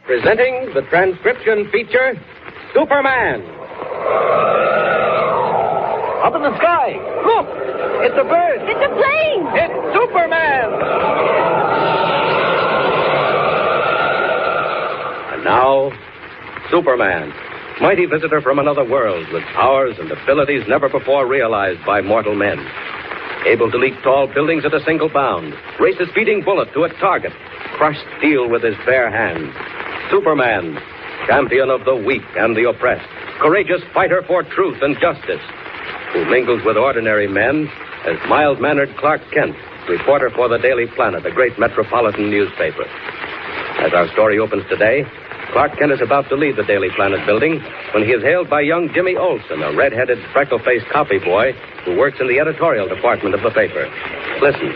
presenting the transcription feature, Superman. Up in the sky. Look! It's a bird. It's a plane. It's Superman. And now, Superman. Mighty visitor from another world with powers and abilities never before realized by mortal men. Able to leap tall buildings at a single bound, race a speeding bullet to a target, crush steel with his bare hands. Superman, champion of the weak and the oppressed, courageous fighter for truth and justice, who mingles with ordinary men as mild-mannered Clark Kent, reporter for the Daily Planet, a great metropolitan newspaper. As our story opens today, Clark Kent is about to leave the Daily Planet building when he is hailed by young Jimmy Olsen, a red-headed, freckle-faced copy boy who works in the editorial department of the paper. Listen.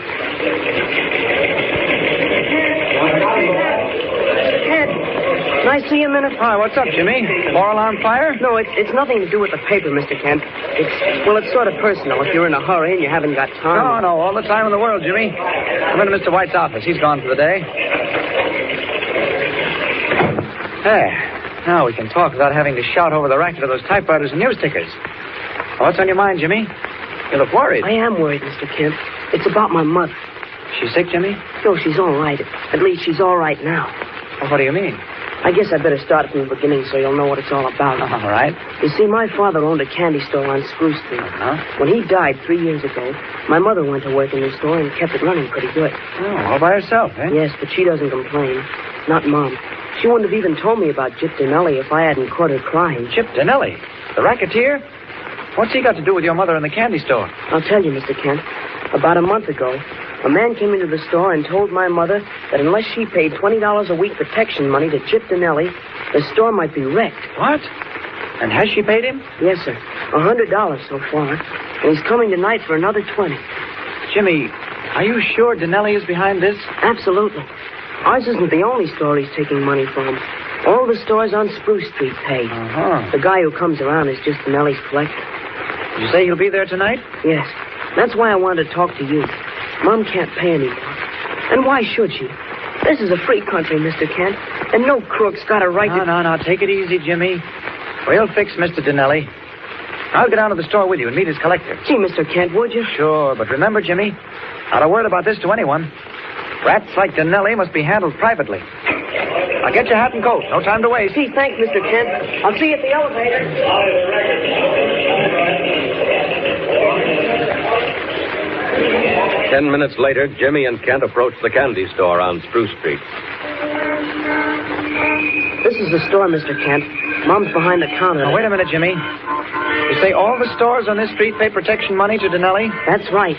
Kent, can I see you a minute? Hi, what's up, Jimmy? Moral on fire? No, it's nothing to do with the paper, Mr. Kent. It's sort of personal if you're in a hurry and you haven't got time. No, all the time in the world, Jimmy. Come into Mr. White's office. He's gone for the day. There. Now we can talk without having to shout over the racket of those typewriters and news tickers. What's on your mind, Jimmy? You look worried. I am worried, Mr. Kent. It's about my mother. She's sick, Jimmy? No, she's all right. At least she's all right now. Well, what do you mean? I guess I better start from the beginning so you'll know what it's all about. All right. You see, my father owned a candy store on Spruce Street. Uh-huh. When he died 3 years ago, my mother went to work in the store and kept it running pretty good. Oh, all by herself, eh? Yes, but she doesn't complain. Not Mom. She wouldn't have even told me about Jip Donelli if I hadn't caught her crying. Jip Donelli? The racketeer? What's he got to do with your mother and the candy store? I'll tell you, Mr. Kent. About a month ago, a man came into the store and told my mother that unless she paid $20 a week protection money to Jip Donelli, the store might be wrecked. What? And has she paid him? Yes, sir. $100 so far. And he's coming tonight for another 20. Jimmy, are you sure Donelli is behind this? Absolutely. Ours isn't the only store he's taking money from. All the stores on Spruce Street pay. Uh-huh. The guy who comes around is just Donelli's collector. Did you say he'll be there tonight? Yes. That's why I wanted to talk to you. Mom can't pay anymore. And why should she? This is a free country, Mr. Kent, and no crook's got a right to... No. Take it easy, Jimmy. We'll fix Mr. Donelli. I'll go down to the store with you and meet his collector. Gee, Mr. Kent, would you? Sure, but remember, Jimmy, not a word about this to anyone. Rats like Donelli must be handled privately. Now get your hat and coat. No time to waste. Gee, thanks, Mr. Kent. I'll see you at the elevator. 10 minutes later, Jimmy and Kent approached the candy store on Spruce Street. This is the store, Mr. Kent. Mom's behind the counter. Now, wait a minute, Jimmy. You say all the stores on this street pay protection money to Donelli? That's right.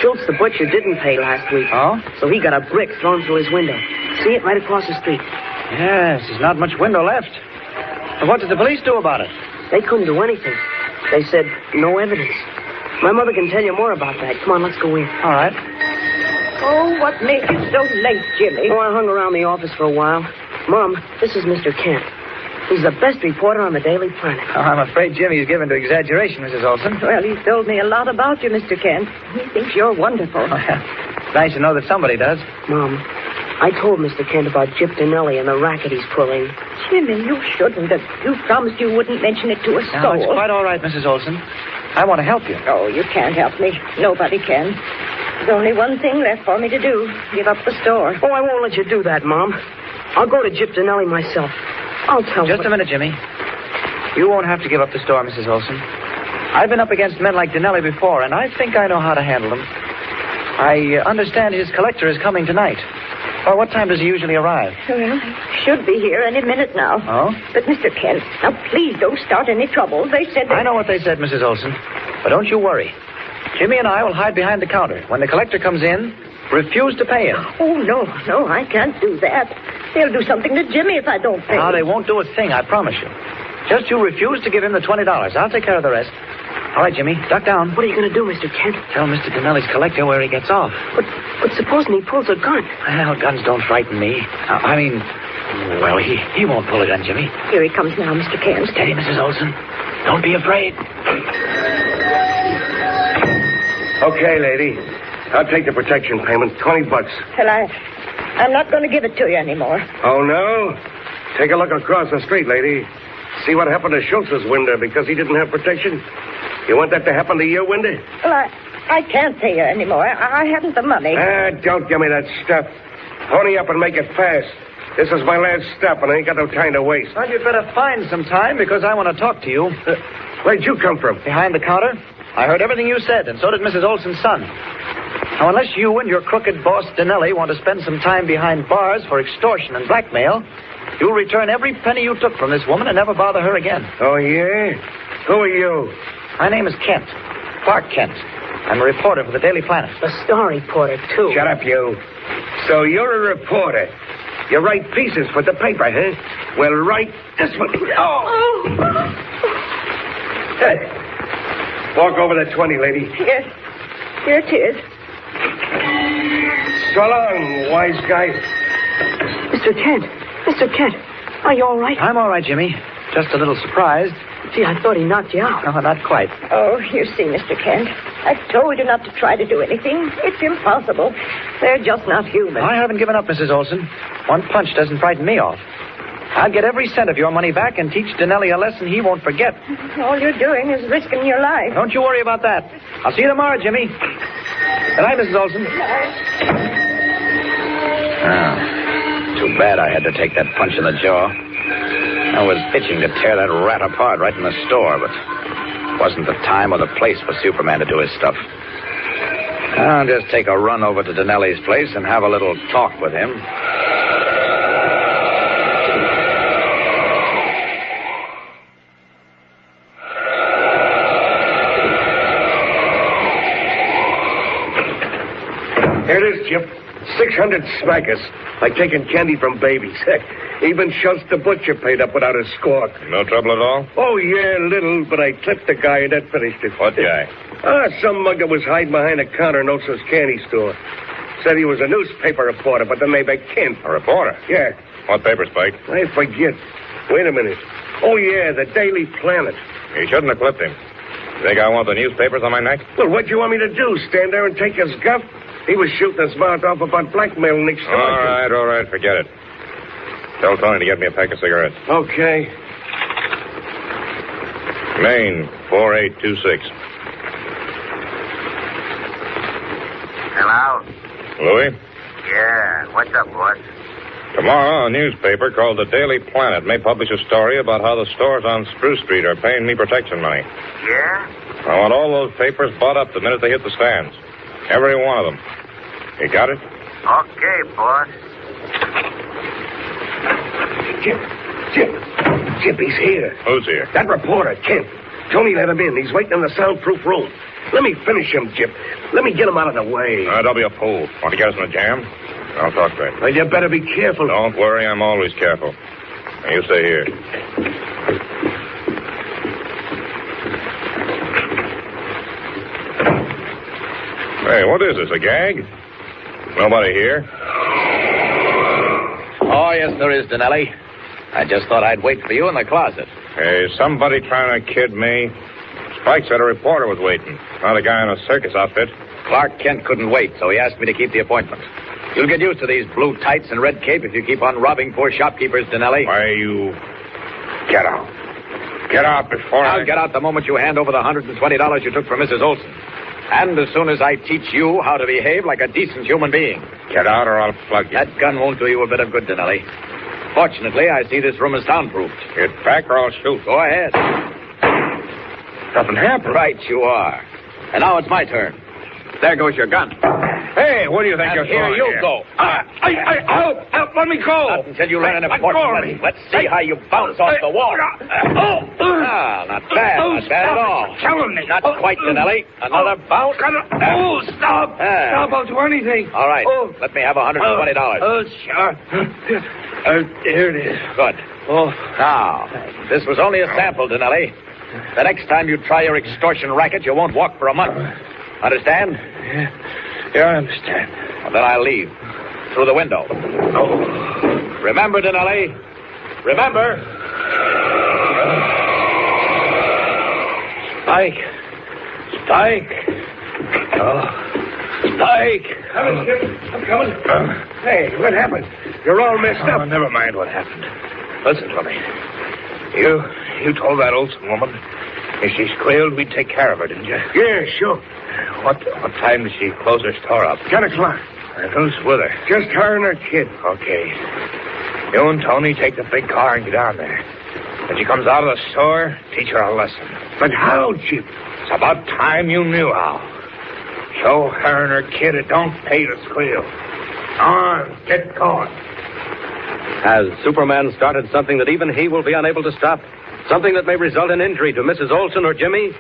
Schultz, the butcher, didn't pay last week. Oh? So he got a brick thrown through his window. See it right across the street? Yes, there's not much window left. And what did the police do about it? They couldn't do anything. They said no evidence. My mother can tell you more about that. Come on, let's go in. All right. Oh, what made you so late, Jimmy? Oh, I hung around the office for a while. Mom, this is Mr. Kent. He's the best reporter on the Daily Planet. Oh, I'm afraid Jimmy's given to exaggeration, Mrs. Olsen. Well, he's told me a lot about you, Mr. Kent. He thinks you're wonderful. Oh, yeah. Nice to know that somebody does. Mom, I told Mr. Kent about Jip Donelli and the racket he's pulling. Jimmy, you shouldn't have. You promised you wouldn't mention it to a No, soul. it's quite all right, Mrs. Olsen. I want to help you. Oh, you can't help me. Nobody can. There's only one thing left for me to do. Give up the store. Oh, I won't let you do that, Mom. I'll go to Jip Donelli myself. I'll tell Just a minute, Jimmy. You won't have to give up the store, Mrs. Olsen. I've been up against men like Donelli before, and I think I know how to handle them. I understand his collector is coming tonight. Well, what time does he usually arrive? Well, he should be here any minute now. Oh? But, Mr. Kent, now please don't start any trouble. They said that... I know what they said, Mrs. Olsen. But don't you worry. Jimmy and I will hide behind the counter. When the collector comes in, refuse to pay him. Oh, no, I can't do that. They'll do something to Jimmy if I don't pay. Now, they won't do a thing, I promise you. Just you refuse to give him the $20. I'll take care of the rest. All right, Jimmy, duck down. What are you going to do, Mr. Kent? Tell Mr. Donelli's collector where he gets off. But supposing he pulls a gun? Well, guns don't frighten me. Well, he won't pull a gun, Jimmy. Here he comes now, Mr. Kent. Steady, Mrs. Olsen. Don't be afraid. Okay, lady. I'll take the protection payment, $20. Well, I'm not going to give it to you anymore. Oh, no? Take a look across the street, lady. See what happened to Schultz's window because he didn't have protection? You want that to happen to your window? Well, I can't pay you anymore. I haven't the money. Don't give me that stuff. Pony up and make it fast. This is my last stop, and I ain't got no time to waste. Well, you'd better find some time because I want to talk to you. Where'd you come from? Behind the counter? I heard everything you said, and so did Mrs. Olsen's son. Now, unless you and your crooked boss, Donelli, want to spend some time behind bars for extortion and blackmail, you'll return every penny you took from this woman and never bother her again. Oh, yeah? Who are you? My name is Kent. Clark Kent. I'm a reporter for the Daily Planet. A star reporter, too. Shut up, you. So you're a reporter. You write pieces for the paper, huh? Well, write this one. Oh! Hey. Walk over the 20, lady. Yes. Here it is. So long, wise guy. Mr. Kent. Mr. Kent. Are you all right? I'm all right, Jimmy. Just a little surprised. Gee, I thought he knocked you out. No, not quite. Oh, you see, Mr. Kent, I've told you not to try to do anything. It's impossible. They're just not human. I haven't given up, Mrs. Olsen. One punch doesn't frighten me off. I'll get every cent of your money back and teach Donelli a lesson he won't forget. All you're doing is risking your life. Don't you worry about that. I'll see you tomorrow, Jimmy. Good night, Mrs. Olsen. Too bad I had to take that punch in the jaw. I was itching to tear that rat apart right in the store, but it wasn't the time or the place for Superman to do his stuff. I'll just take a run over to Donelli's place and have a little talk with him. Here it is, Chip. 600 smackers. Like taking candy from babies. Even Schultz the butcher paid up without a squawk. No trouble at all? Oh, yeah, little, but I clipped the guy and that finished it. What guy? Some mugger was hiding behind a counter in Olsen's candy store. Said he was a newspaper reporter, but then they make Kent. A reporter? Yeah. What paper, Spike? I forget. Wait a minute. Oh, yeah, the Daily Planet. You shouldn't have clipped him. You think I want the newspapers on my neck? Well, what'd you want me to do, stand there and take his guff? He was shooting his mouth off about blackmailing next door. All right, forget it. Tell Tony to get me a pack of cigarettes. Okay. Maine, 4826. Hello? Louis? Yeah, what's up, boss? Tomorrow, a newspaper called the Daily Planet may publish a story about how the stores on Spruce Street are paying me protection money. Yeah? I want all those papers bought up the minute they hit the stands. Every one of them. You got it? Okay, boss. Chip, he's here. Who's here? That reporter, Kent. Tony let him in. He's waiting in the soundproof room. Let me finish him, Chip. Let me get him out of the way. Don't be a fool. Want to get us in a jam? I'll talk to him. Well, you better be careful. Don't worry, I'm always careful. Now, you stay here. Hey, what is this, a gag? Nobody here? Oh, yes, there is, Donelli. I just thought I'd wait for you in the closet. Hey, somebody trying to kid me? Spike said a reporter was waiting, not a guy in a circus outfit. Clark Kent couldn't wait, so he asked me to keep the appointment. You'll get used to these blue tights and red cape if you keep on robbing poor shopkeepers, Donelli. Why, you... Get out. Get out before I'll get out the moment you hand over the $120 you took from Mrs. Olsen. And as soon as I teach you how to behave like a decent human being. Get out or I'll plug you. That gun won't do you a bit of good, Donelli. Fortunately, I see this room is soundproofed. Get back or I'll shoot. Go ahead. Nothing happened. Right you are. And now it's my turn. There goes your gun. Hey, what do you think And you're here doing you go. Help, let me go. Not until you learn an Let go of important me. lesson. Let's see how you bounce off the wall. Not bad at all. Killing me. Not quite, Donelli. Another bounce. Stop. Stop, I'll do anything. All right. Let me have $120. Sure. Here it is. Good. Oh. Now, this was only a sample, Donelli. The next time you try your extortion racket, you won't walk for a month. Understand? Yeah, I understand. Well, then I'll leave. Through the window. Oh. Remember, Donelli. Remember. Spike. Oh. Spike. I'm coming. Hey, what happened? You're all messed up. Never mind what happened. Listen to me. You told that Olsen woman if she squealed, we'd take care of her, didn't you? Yeah, sure. What time did she close her store up? 10 o'clock. And who's with her? Just her and her kid. Okay. You and Tony take the big car and get down there. When she comes out of the store, teach her a lesson. But how, Chip? It's about time you knew how. Show her and her kid it don't pay to squeal. On, get going. Has Superman started something that even he will be unable to stop? Something that may result in injury to Mrs. Olsen or Jimmy?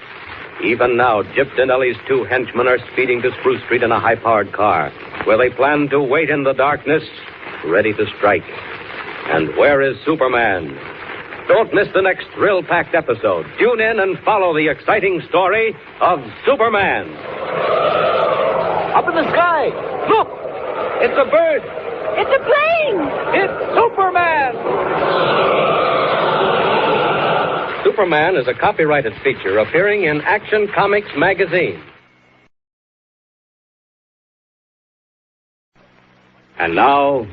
Even now, Jip Donelli's two henchmen are speeding to Spruce Street in a high-powered car, where they plan to wait in the darkness, ready to strike. And where is Superman? Don't miss the next thrill-packed episode. Tune in and follow the exciting story of Superman. Up in the sky! Look! It's a bird! It's a plane! It's Superman! Superman is a copyrighted feature appearing in Action Comics magazine. And now,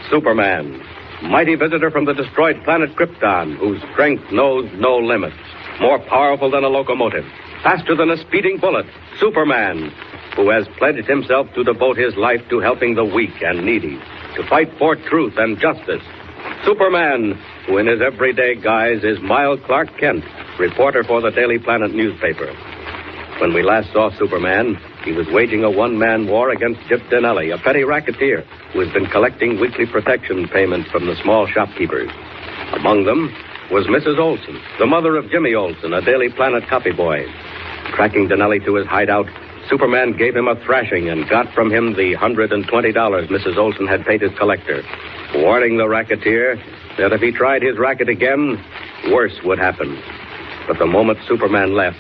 Superman, mighty visitor from the destroyed planet Krypton, whose strength knows no limits. More powerful than a locomotive, faster than a speeding bullet. Superman, who has pledged himself to devote his life to helping the weak and needy, to fight for truth and justice. Superman, who in his everyday guise is mild Clark Kent, reporter for the Daily Planet newspaper. When we last saw Superman, he was waging a one-man war against Jip Donelli, a petty racketeer who has been collecting weekly protection payments from the small shopkeepers. Among them was Mrs. Olsen, the mother of Jimmy Olsen, a Daily Planet copy boy. Tracking Donelli to his hideout, Superman gave him a thrashing and got from him the $120 Mrs. Olsen had paid his collector, warning the racketeer that if he tried his racket again, worse would happen. But the moment Superman left,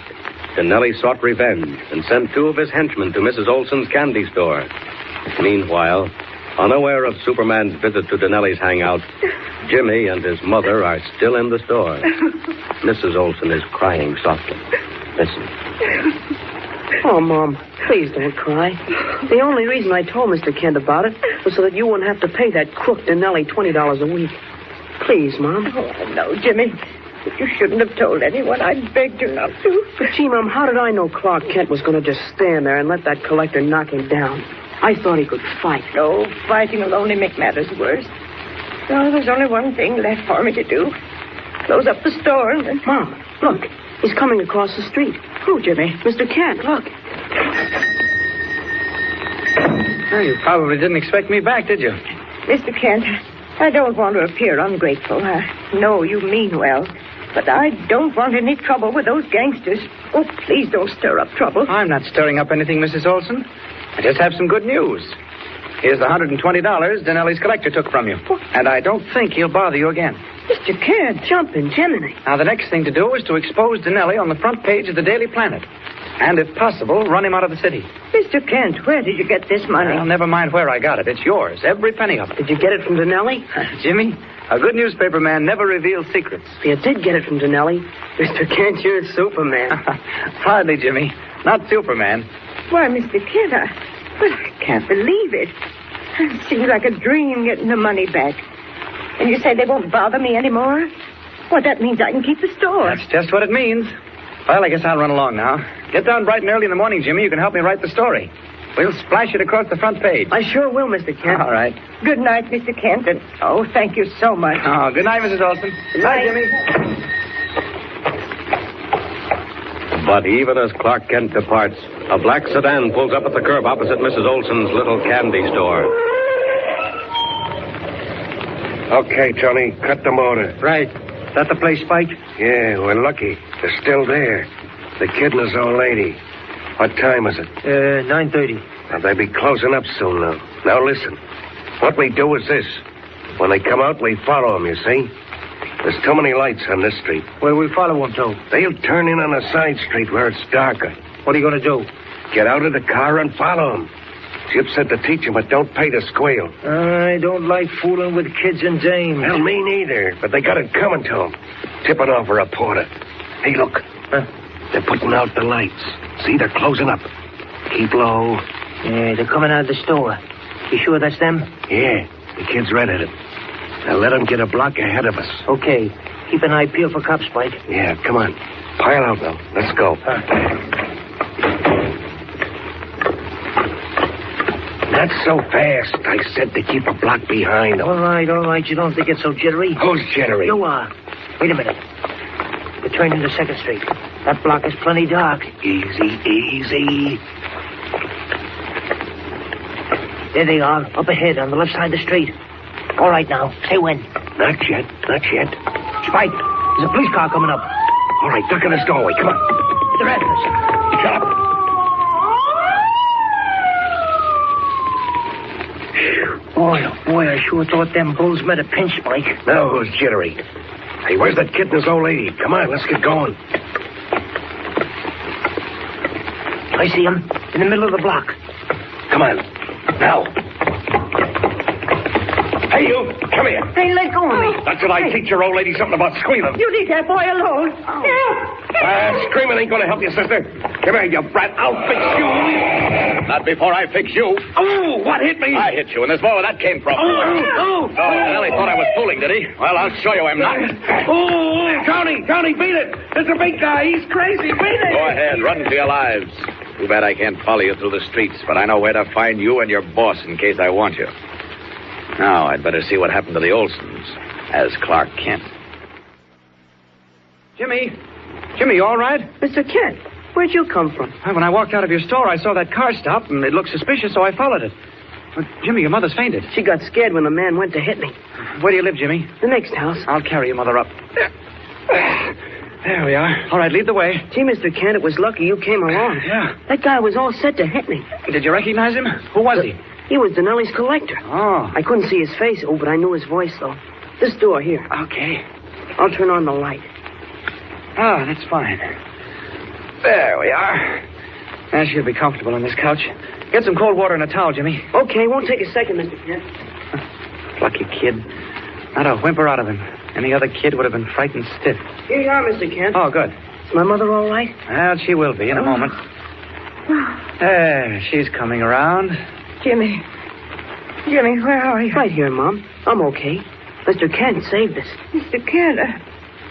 Donelli sought revenge and sent two of his henchmen to Mrs. Olsen's candy store. Meanwhile, unaware of Superman's visit to Donelli's hangout, Jimmy and his mother are still in the store. Mrs. Olsen is crying softly. Listen. Oh, Mom, please don't cry. The only reason I told Mr. Kent about it was so that you wouldn't have to pay that crook Donelli $20 a week. Please, Mom. Oh, no, Jimmy. You shouldn't have told anyone. I begged you not to. But, gee, Mom, how did I know Clark Kent was going to just stand there and let that collector knock him down? I thought he could fight. No, fighting will only make matters worse. No, there's only one thing left for me to do. Close up the store and then... Mom, look. He's coming across the street. Who, Jimmy? Mr. Kent, look. Well, you probably didn't expect me back, did you? Mr. Kent, I don't want to appear ungrateful. I know you mean well. But I don't want any trouble with those gangsters. Oh, please don't stir up trouble. I'm not stirring up anything, Mrs. Olsen. I just have some good news. Here's the $120 Donelli's collector took from you. And I don't think he'll bother you again. Mr. Kent, Jumping Jiminy. Now, the next thing to do is to expose Donelli on the front page of the Daily Planet. And, if possible, run him out of the city. Mr. Kent, where did you get this money? Well, never mind where I got it. It's yours, every penny of it. Did you get it from Donelli? Jimmy, a good newspaper man never reveals secrets. If you did get it from Donelli, Mr. Kent, you're Superman. Hardly, Jimmy. Not Superman. Why, Mr. Kent, I can't believe it. It seems like a dream getting the money back. And you say they won't bother me anymore? Well, that means I can keep the store. That's just what it means. Well, I guess I'll run along now. Get down bright and early in the morning, Jimmy. You can help me write the story. We'll splash it across the front page. I sure will, Mr. Kent. All right. Good night, Mr. Kent. And, oh, thank you so much. Oh, good night, Mrs. Olsen. Good night, Jimmy. But even as Clark Kent departs, a black sedan pulls up at the curb opposite Mrs. Olsen's little candy store. Okay, Tony, cut the motor. Right. Is that the place, Spike? Yeah, we're lucky. They're still there. The kid and his old lady. What time is it? 9:30. Now, they'll be closing up soon now. Now, listen. What we do is this. When they come out, we follow them, you see? There's too many lights on this street. Where we follow them to? They'll turn in on a side street where it's darker. What are you going to do? Get out of the car and follow them. Chip said to teach them, but don't pay to squeal. I don't like fooling with kids and dames. Well, me neither, but they got it coming to them. Tip it off a reporter. Hey, look. They're putting out the lights. See, they're closing up. Keep low. Yeah, they're coming out of the store. You sure that's them? Yeah, the kid's right at it. Now let them get a block ahead of us. Okay. Keep an eye peeled for cops, Spike. Yeah, come on. Pile out now. Let's go. Not so fast. I said to keep a block behind them. All right. You don't think it's so jittery? Who's jittery? You are. Wait a minute. We're turning into 2nd Street. That block is plenty dark. Easy. There they are, up ahead on the left side of the street. All right now. Say when. Not yet. Spike, there's a police car coming up. All right, duck in this doorway. Come on. They're after us. Shut up. Boy, I sure thought them bulls met a pinch, Spike. Now who's jittery? Hey, where's that kid and his old lady? Come on, let's get going. I see him in the middle of the block. Come on. Now. Hey, you. Come here. Hey, let go of me. That's what I teach your old lady something about squealing. You leave that boy alone. Screaming ain't going to help you, sister. Come here, you brat. I'll fix you. Not before I fix you. Oh, what hit me? I hit you, and there's more where that came from. Oh. Donelli thought I was fooling, did he? Well, I'll show you I'm not. Oh, Tony, beat it. It's a big guy. He's crazy. Beat it. Go ahead, run for your lives. Too bad I can't follow you through the streets, but I know where to find you and your boss in case I want you. Now, I'd better see what happened to the Olsens as Clark Kent. Jimmy, you all right? Mr. Kent, where'd you come from? When I walked out of your store, I saw that car stop, and it looked suspicious, so I followed it. But, Jimmy, your mother's fainted. She got scared when the man went to hit me. Where do you live, Jimmy? The next house. I'll carry your mother up. There we are. All right, lead the way. Gee, Mr. Kent, it was lucky you came along. Yeah. That guy was all set to hit me. Did you recognize him? Who was he? He was Donelli's collector. Oh. I couldn't see his face, but I knew his voice, though. This door here. Okay. I'll turn on the light. Ah, that's fine. There we are. Now she'll be comfortable on this couch. Get some cold water and a towel, Jimmy. Okay, won't take a second, Mr. Kent. Lucky kid. Not a whimper out of him. Any other kid would have been frightened stiff. Here you are, Mr. Kent. Oh, good. Is my mother all right? Well, she will be in a moment. There, she's coming around. Jimmy, where are you? Right here, Mom. I'm okay. Mr. Kent saved us. Mr. Kent?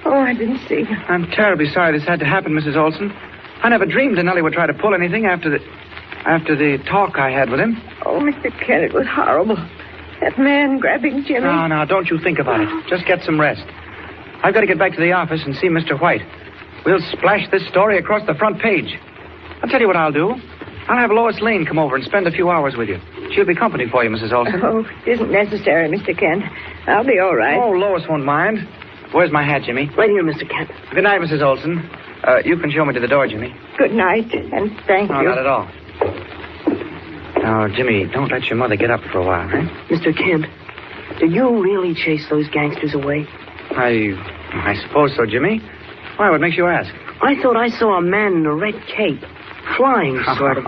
I didn't see you. I'm terribly sorry this had to happen, Mrs. Olsen. I never dreamed Donelli would try to pull anything after the talk I had with him. Oh, Mr. Kent, it was horrible. That man grabbing Jimmy. No, don't you think about it. Just get some rest. I've got to get back to the office and see Mr. White. We'll splash this story across the front page. I'll tell you what I'll do. I'll have Lois Lane come over and spend a few hours with you. She'll be company for you, Mrs. Olsen. Oh, it isn't necessary, Mr. Kent. I'll be all right. Oh, Lois won't mind. Where's my hat, Jimmy? Right here, Mr. Kent. Good night, Mrs. Olsen. You can show me to the door, Jimmy. Good night, and thank No, you. not at all. Now, Jimmy, don't let your mother get up for a while, eh? Mr. Kent, did you really chase those gangsters away? I suppose so, Jimmy. Why, what makes you ask? I thought I saw a man in a red cape. Flying, sort of.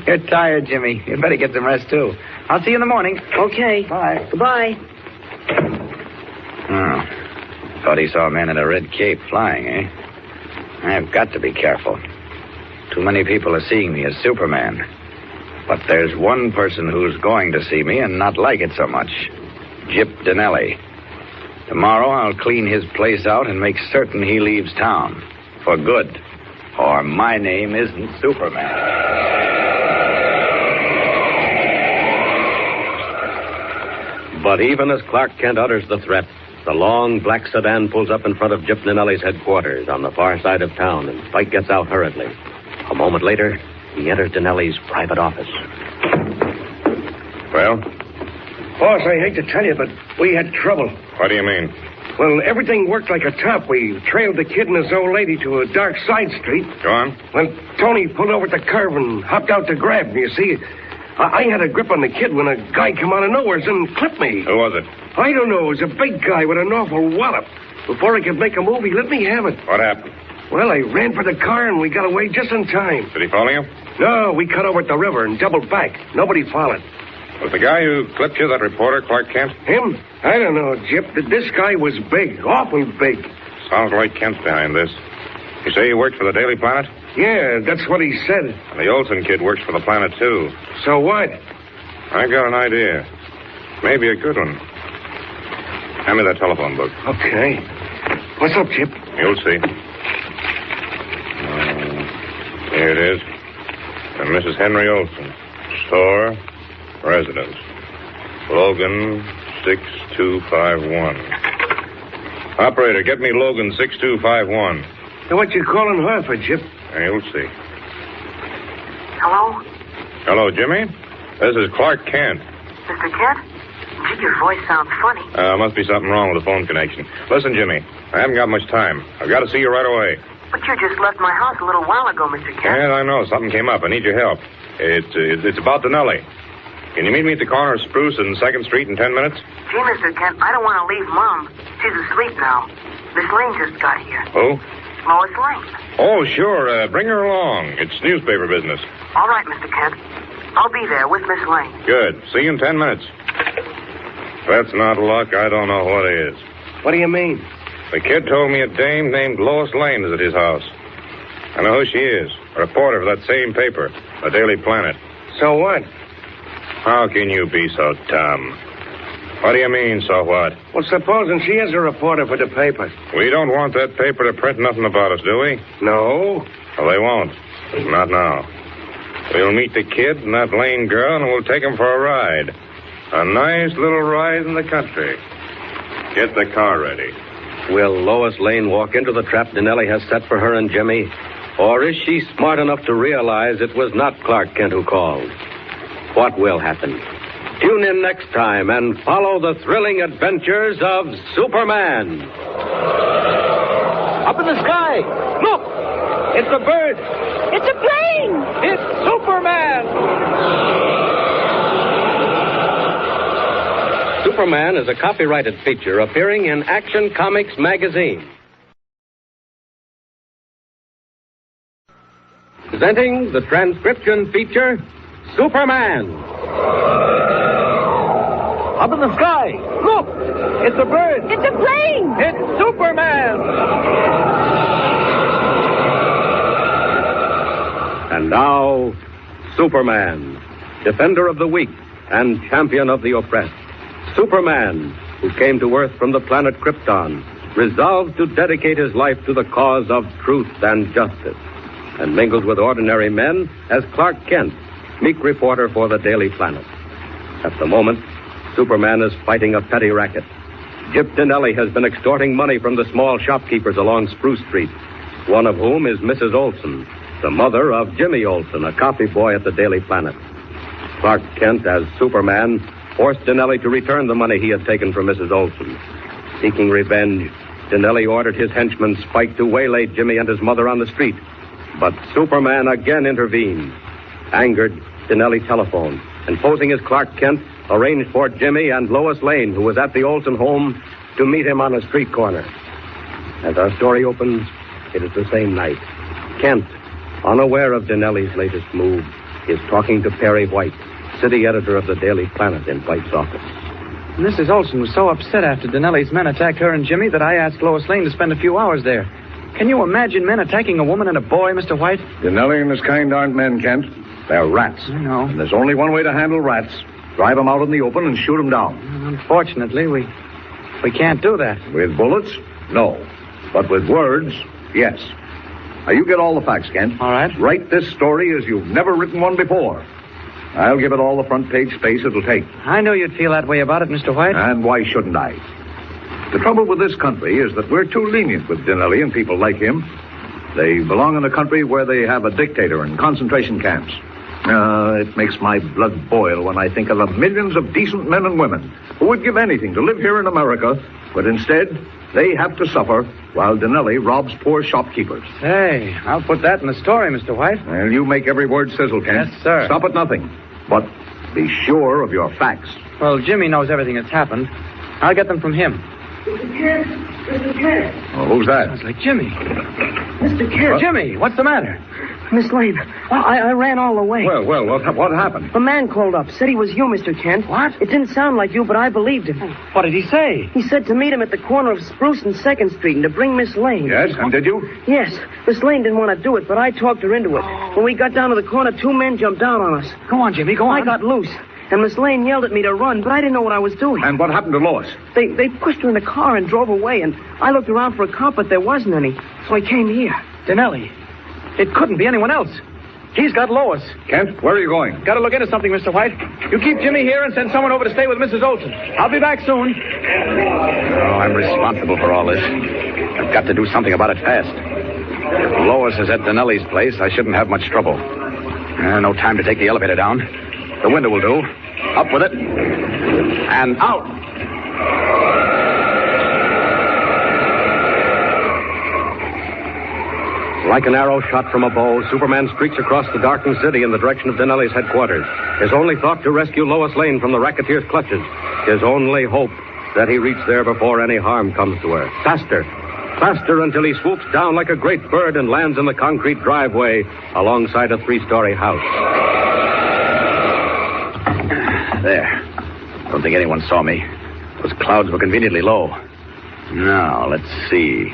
You're tired, Jimmy. You'd better get some rest, too. I'll see you in the morning. Okay. Bye. Goodbye. Oh. Thought he saw a man in a red cape flying, eh? I've got to be careful. Too many people are seeing me as Superman. But there's one person who's going to see me and not like it so much. Gyp Donelli. Tomorrow I'll clean his place out and make certain he leaves town. For good. Or my name isn't Superman. But even as Clark Kent utters the threat, the long black sedan pulls up in front of Gyp Donelli's headquarters on the far side of town, and Spike gets out hurriedly. A moment later, he enters Donelli's private office. Well? Boss, I hate to tell you, but we had trouble. What do you mean? Well, everything worked like a top. We trailed the kid and his old lady to a dark side street. Go on. When Tony pulled over at the curb and hopped out to grab me, you see, I had a grip on the kid when a guy came out of nowhere and clipped me. Who was it? I don't know. It was a big guy with an awful wallop. Before I could make a move, he let me have it. What happened? Well, I ran for the car and we got away just in time. Did he follow you? No, we cut over at the river and doubled back. Nobody followed. Was the guy who clipped you that reporter, Clark Kent? Him? I don't know, Gyp. This guy was big, awful big. Sounds like Kent's behind this. You say he worked for the Daily Planet? Yeah, that's what he said. And the Olsen kid works for the Planet, too. So what? I got an idea. Maybe a good one. Hand me that telephone book. Okay. What's up, Chip? You'll see. Here it is. And Mrs. Henry Olsen. Store, residence. Logan, 6251. Operator, get me Logan 6251. Hey, what you calling her for, Chip? You'll see. Hello? Hello, Jimmy. This is Clark Kent. Mr. Kent? Gee, your voice sounds funny. Must be something wrong with the phone connection. Listen, Jimmy, I haven't got much time. I've got to see you right away. But you just left my house a little while ago, Mr. Kent. Yeah, I know. Something came up. I need your help. It's about Donelli. Can you meet me at the corner of Spruce and 2nd Street in 10 minutes? Gee, Mr. Kent, I don't want to leave Mom. She's asleep now. Miss Lane just got here. Who? Lois Lane. Oh, sure. Bring her along. It's newspaper business. All right, Mr. Kent. I'll be there with Miss Lane. Good. See you in 10 minutes. If that's not luck, I don't know what is. What do you mean? The kid told me a dame named Lois Lane is at his house. I know who she is. A reporter for that same paper, the Daily Planet. So what? How can you be so dumb? What do you mean, so what? Well, supposing she is a reporter for the paper. We don't want that paper to print nothing about us, do we? No. Well, they won't. Not now. We'll meet the kid and that Lane girl, and we'll take them for a ride. A nice little ride in the country. Get the car ready. Will Lois Lane walk into the trap Donelli has set for her and Jimmy? Or is she smart enough to realize it was not Clark Kent who called? What will happen? Tune in next time and follow the thrilling adventures of Superman. Up in the sky! Look! It's a bird! It's a plane! It's Superman! Superman is a copyrighted feature appearing in Action Comics magazine. Presenting the transcription feature, Superman. Up in the sky! Look! It's a bird! It's a plane! It's Superman! And now, Superman, defender of the weak and champion of the oppressed. Superman, who came to Earth from the planet Krypton, resolved to dedicate his life to the cause of truth and justice, and mingled with ordinary men as Clark Kent, meek reporter for the Daily Planet. At the moment, Superman is fighting a petty racket. Gyp Donelli has been extorting money from the small shopkeepers along Spruce Street, one of whom is Mrs. Olsen, the mother of Jimmy Olsen, a copy boy at the Daily Planet. Clark Kent, as Superman, forced Donelli to return the money he had taken from Mrs. Olsen. Seeking revenge, Donelli ordered his henchman Spike to waylay Jimmy and his mother on the street. But Superman again intervened. Angered, Donelli telephoned, and posing as Clark Kent, arranged for Jimmy and Lois Lane, who was at the Olsen home, to meet him on a street corner. As our story opens, it is the same night. Kent, unaware of Donelli's latest move, is talking to Perry White, city editor of the Daily Planet, in White's office. Mrs. Olsen was so upset after Donelli's men attacked her and Jimmy that I asked Lois Lane to spend a few hours there. Can you imagine men attacking a woman and a boy, Mr. White? Donelli and his kind aren't men, Kent. They're rats. I know. And there's only one way to handle rats. Drive them out in the open and shoot them down. Unfortunately, we can't do that. With bullets? No. But with words, yes. Now, you get all the facts, Kent. All right. Write this story as you've never written one before. I'll give it all the front page space it'll take. I knew you'd feel that way about it, Mr. White. And why shouldn't I? The trouble with this country is that we're too lenient with Donelli and people like him. They belong in a country where they have a dictator and concentration camps. It makes my blood boil when I think of the millions of decent men and women who would give anything to live here in America, but instead they have to suffer while Donelli robs poor shopkeepers. Hey, I'll put that in the story, Mr. White. Well, you make every word sizzle, Kent. Yes, sir. Stop at nothing. But be sure of your facts. Well, Jimmy knows everything that's happened. I'll get them from him. Mr. Kent! Mr. Kent! Oh, who's that? Sounds like Jimmy. Mr. Kent! Jimmy, what's the matter? Miss Lane, I ran all the way. Well, what happened? A man called up, said he was you, Mr. Kent. What? It didn't sound like you, but I believed him. What did he say? He said to meet him at the corner of Spruce and 2nd Street and to bring Miss Lane. Yes, and did you? Yes. Miss Lane didn't want to do it, but I talked her into it. When we got down to the corner, two men jumped down on us. Go on, Jimmy, go on. I got loose, And Miss Lane yelled at me to run, but I didn't know what I was doing. And what happened to Lois? They pushed her in the car and drove away, and I looked around for a cop, but there wasn't any. So I came here. Donelli. It couldn't be anyone else. He's got Lois. Kent, where are you going? Got to look into something, Mr. White. You keep Jimmy here and send someone over to stay with Mrs. Olsen. I'll be back soon. Oh, I'm responsible for all this. I've got to do something about it fast. If Lois is at Donelli's place, I shouldn't have much trouble. No time to take the elevator down. The window will do. Up with it. And out. Like an arrow shot from a bow, Superman streaks across the darkened city in the direction of Donelli's headquarters. His only thought to rescue Lois Lane from the racketeer's clutches. His only hope that he reach there before any harm comes to her. Faster. Faster until he swoops down like a great bird and lands in the concrete driveway alongside a 3-story house. There. Don't think anyone saw me. Those clouds were conveniently low. Now, let's see.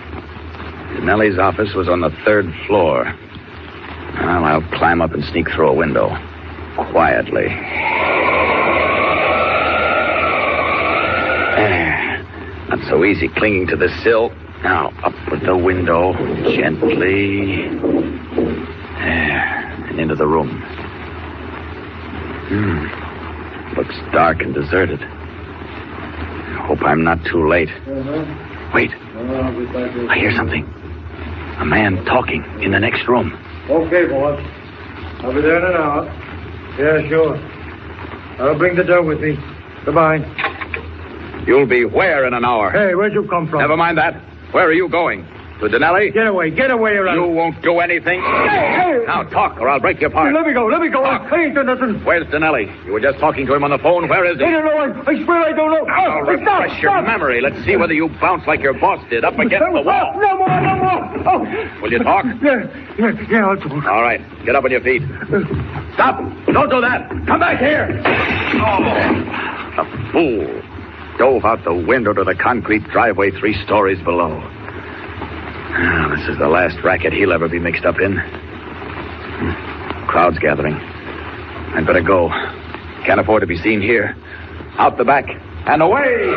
Donelli's office was on the 3rd floor. Well, I'll climb up and sneak through a window. Quietly. Not so easy clinging to the sill. Now, up with the window. Gently. There. And into the room. Looks dark and deserted. I hope I'm not too late. Wait. I hear something. A man talking in the next room. Okay, boss. I'll be there in an hour. Yeah, sure. I'll bring the dough with me. Goodbye. You'll be where in an hour? Hey, where'd you come from? Never mind that. Where are you going? To Donelli? Get away, around. You won't do anything. Hey! Now talk, or I'll break your part. Let me go. Talk. I ain't done nothing. Where's Donelli? You were just talking to him on the phone. Where is he? I don't know. I swear I don't know. Now refresh your memory. Let's see whether you bounce like your boss did up against the wall. No more. Oh. Will you talk? Yeah, I'll talk. All right. Get up on your feet. Stop. Don't do that. Come back here. Oh. A fool. Dove out the window to the concrete driveway 3 stories below. This is the last racket he'll ever be mixed up in. Crowd's gathering. I'd better go. Can't afford to be seen here. Out the back and away!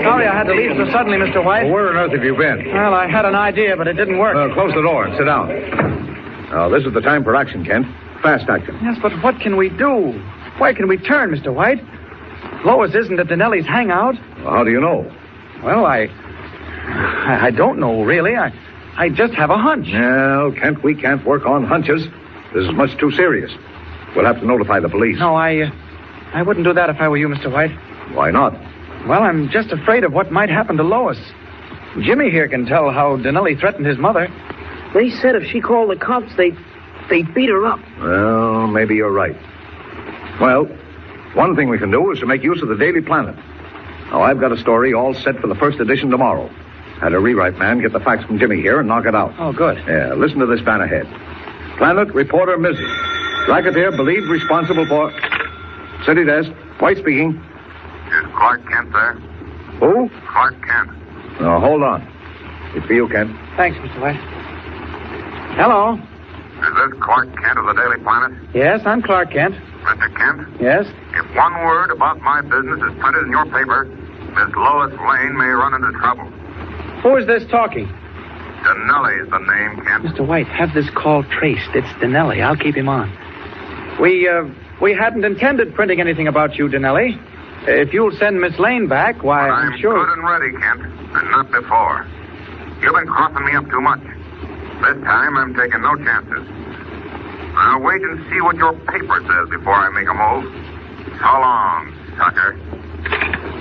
Sorry I had to leave so suddenly, Mr. White. Well, where on earth have you been? Well, I had an idea, but it didn't work. Close the door and sit down. Now, this is the time for action, Kent. Fast action. Yes, but what can we do? Where can we turn, Mr. White? Lois isn't at Donelli's hangout. Well, how do you know? Well, I don't know, really. I just have a hunch. Well, Kent, we can't work on hunches. This is much too serious. We'll have to notify the police. No, I wouldn't do that if I were you, Mr. White. Why not? Well, I'm just afraid of what might happen to Lois. Jimmy here can tell how Donelli threatened his mother. They said if she called the cops, they'd beat her up. Well, maybe you're right. Well, one thing we can do is to make use of the Daily Planet. Now, I've got a story all set for the first edition tomorrow. Had a rewrite man get the facts from Jimmy here and knock it out. Oh, good. Yeah, listen to this banner head. Planet reporter Mrs. Racketeer believed responsible for... City desk. White speaking. Is Clark Kent there? Who? Clark Kent. Now, hold on. It's for you, Kent. Thanks, Mr. White. Hello. Is this Clark Kent of the Daily Planet? Yes, I'm Clark Kent. Mr. Kent? Yes? If one word about my business is printed in your paper, Miss Lois Lane may run into trouble. Who is this talking? Donelli is the name, Kent. Mr. White, have this call traced. It's Donelli. I'll keep him on. We hadn't intended printing anything about you, Donelli. If you'll send Miss Lane back, why, I'm sure... good and ready, Kent, and not before. You've been crossing me up too much. This time, I'm taking no chances. I'll wait and see what your paper says before I make a move. So long, sucker.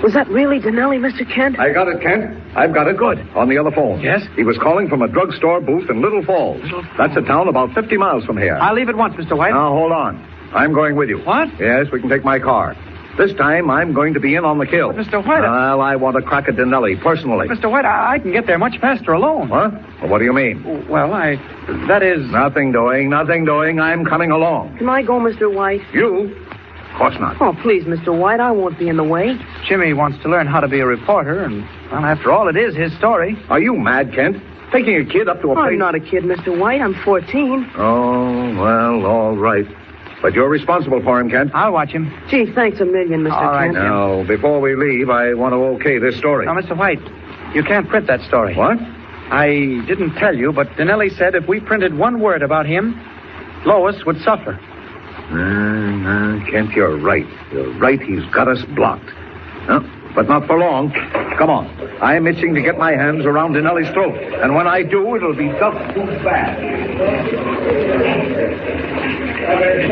Was that really Donelli, Mr. Kent? I got it, Kent. I've got it. Good. On the other phone. Yes? He was calling from a drugstore booth in Little Falls. That's a town about 50 miles from here. I'll leave at once, Mr. White. Now, hold on. I'm going with you. What? Yes, we can take my car. This time, I'm going to be in on the kill. But Mr. White... Well, I want to crack at Donelli, personally. Mr. White, I can get there much faster alone. What? Well, what do you mean? Well, that is... Nothing doing. I'm coming along. Can I go, Mr. White? You? Of course not. Oh, please, Mr. White, I won't be in the way. Jimmy wants to learn how to be a reporter, and Well, after all, it is his story. Are you mad, Kent? Taking a kid up to a place... I'm not a kid, Mr. White. I'm 14. Oh, well, all right. But you're responsible for him, Kent. I'll watch him. Gee, thanks a million, Mr. All right, Kent. Now, before we leave, I want to okay this story. Now, Mr. White, you can't print that story. What? I didn't tell you, but Donelli said if we printed one word about him, Lois would suffer. Kent, you're right. You're right. He's got us blocked. But not for long. Come on. I'm itching to get my hands around Donelli's throat. And when I do, it'll be just too bad.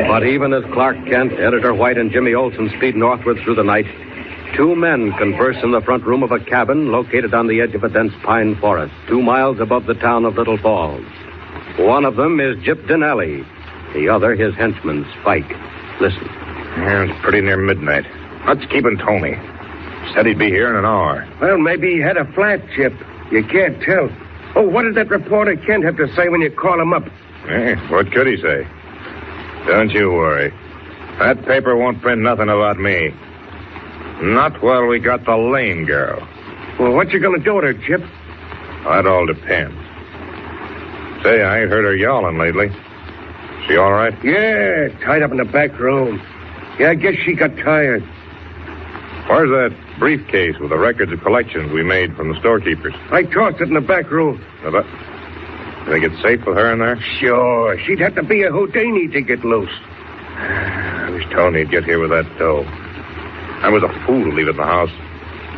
But even as Clark Kent, Editor White, and Jimmy Olsen speed northward through the night, two men converse in the front room of a cabin located on the edge of a dense pine forest, 2 miles above the town of Little Falls. One of them is Gyp Donelli. The other, his henchman, Spike. Listen. Yeah, it's pretty near midnight. What's keeping Tony? Said he'd be here in an hour. Well, maybe he had a flat, Chip. You can't tell. Oh, what did that reporter Kent have to say when you called him up? What could he say? Don't you worry. That paper won't print nothing about me. Not while we got the Lane girl. Well, what you gonna do with her, Chip? That all depends. Say, I ain't heard her yawling lately. She all right? Yeah, tied up in the back room. Yeah, I guess she got tired. Where's that briefcase with the records of collections we made from the storekeepers? I tossed it in the back room. You think it's safe with her in there? Sure. She'd have to be a Houdini to get loose. I wish Tony'd get here with that dough. I was a fool to leave it in the house.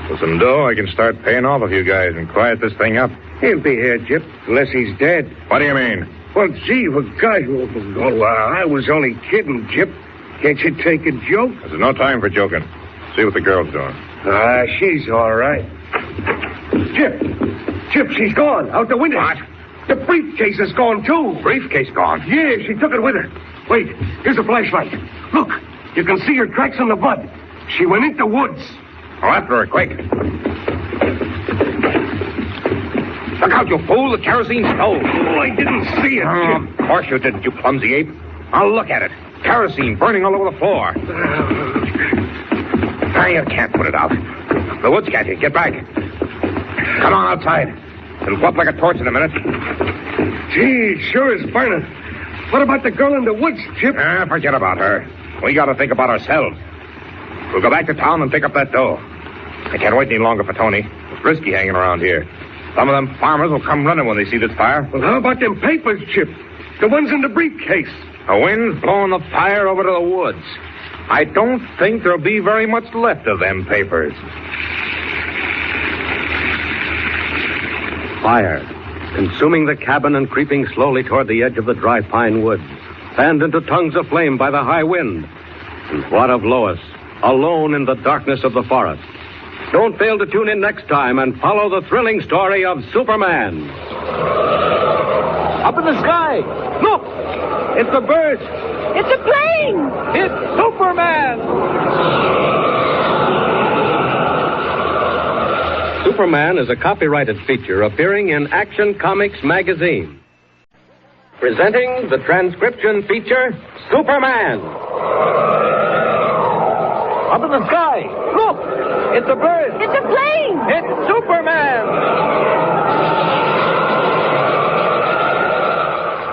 With some dough, I can start paying off a few guys and quiet this thing up. He'll be here, Chip, unless he's dead. What do you mean? Well, gee, for gosh, I was only kidding, Chip. Can't you take a joke? There's no time for joking. See what the girl's doing. She's all right. Chip, she's gone. Out the window. What? The briefcase is gone, too. Briefcase gone? Yeah, she took it with her. Wait, here's a flashlight. Look, you can see her tracks in the mud. She went into the woods. Oh, after her, quick. Look out, you fool. The kerosene stove. Oh, I didn't see it, Chip. Of course you didn't, you clumsy ape. I'll look at it. Kerosene burning all over the floor. Now you can't put it out. The woods got you. Get back. Come on outside. It'll go up like a torch in a minute. Gee, it sure is burning. What about the girl in the woods, Chip? Forget about her. We got to think about ourselves. We'll go back to town and pick up that dough. I can't wait any longer for Tony. It's risky hanging around here. Some of them farmers will come running when they see this fire. Well, how about them papers, Chip? The ones in the briefcase. The wind's blowing the fire over to the woods. I don't think there'll be very much left of them papers. Fire, consuming the cabin and creeping slowly toward the edge of the dry pine woods, fanned into tongues of flame by the high wind. And what of Lois, alone in the darkness of the forest? Don't fail to tune in next time and follow the thrilling story of Superman. Up in the sky! Look! It's a bird! It's a plane! It's Superman! Superman is a copyrighted feature appearing in Action Comics magazine. Presenting the transcription feature, Superman. Up in the sky! Look! It's a bird! It's a plane! It's Superman!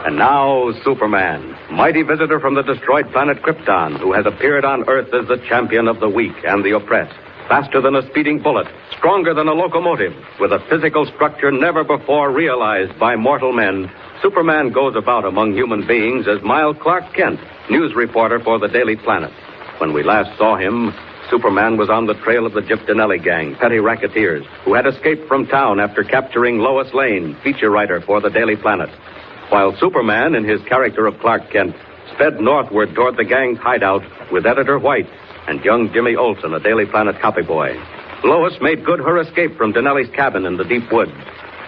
And now, Superman, mighty visitor from the destroyed planet Krypton, who has appeared on Earth as the champion of the weak and the oppressed. Faster than a speeding bullet, stronger than a locomotive, with a physical structure never before realized by mortal men, Superman goes about among human beings as Miles Clark Kent, news reporter for the Daily Planet. When we last saw him, Superman was on the trail of the Gyp Donelli gang, petty racketeers, who had escaped from town after capturing Lois Lane, feature writer for the Daily Planet. While Superman, in his character of Clark Kent, sped northward toward the gang's hideout with Editor White and young Jimmy Olsen, a Daily Planet copy boy. Lois made good her escape from Donelli's cabin in the deep woods,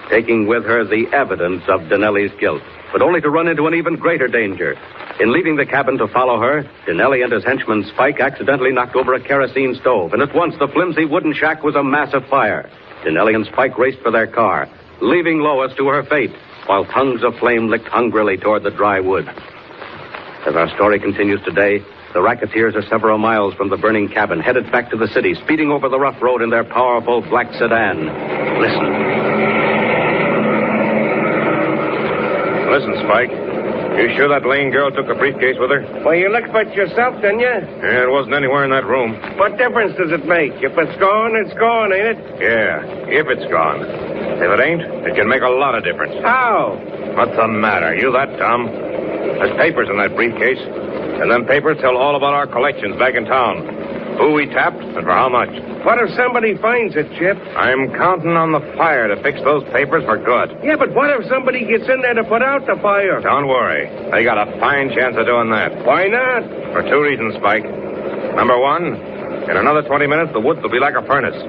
taking with her the evidence of Donelli's guilt, but only to run into an even greater danger. In leaving the cabin to follow her, Donelli and his henchman Spike accidentally knocked over a kerosene stove, and at once the flimsy wooden shack was a mass of fire. Donelli and Spike raced for their car, leaving Lois to her fate, while tongues of flame licked hungrily toward the dry wood. As our story continues today, the racketeers are several miles from the burning cabin, headed back to the city, speeding over the rough road in their powerful black sedan. Listen, Spike. You sure that Lane girl took the briefcase with her? Well, you looked for it yourself, didn't you? Yeah, it wasn't anywhere in that room. What difference does it make? If it's gone, ain't it? Yeah, if it's gone. If it ain't, it can make a lot of difference. How? What's the matter? You that dumb? There's papers in that briefcase. And them papers tell all about our collections back in town. Who we tapped and for how much. What if somebody finds it, Chip? I'm counting on the fire to fix those papers for good. Yeah, but what if somebody gets in there to put out the fire? Don't worry. They got a fine chance of doing that. Why not? For two reasons, Spike. Number one, in another 20 minutes, the woods will be like a furnace.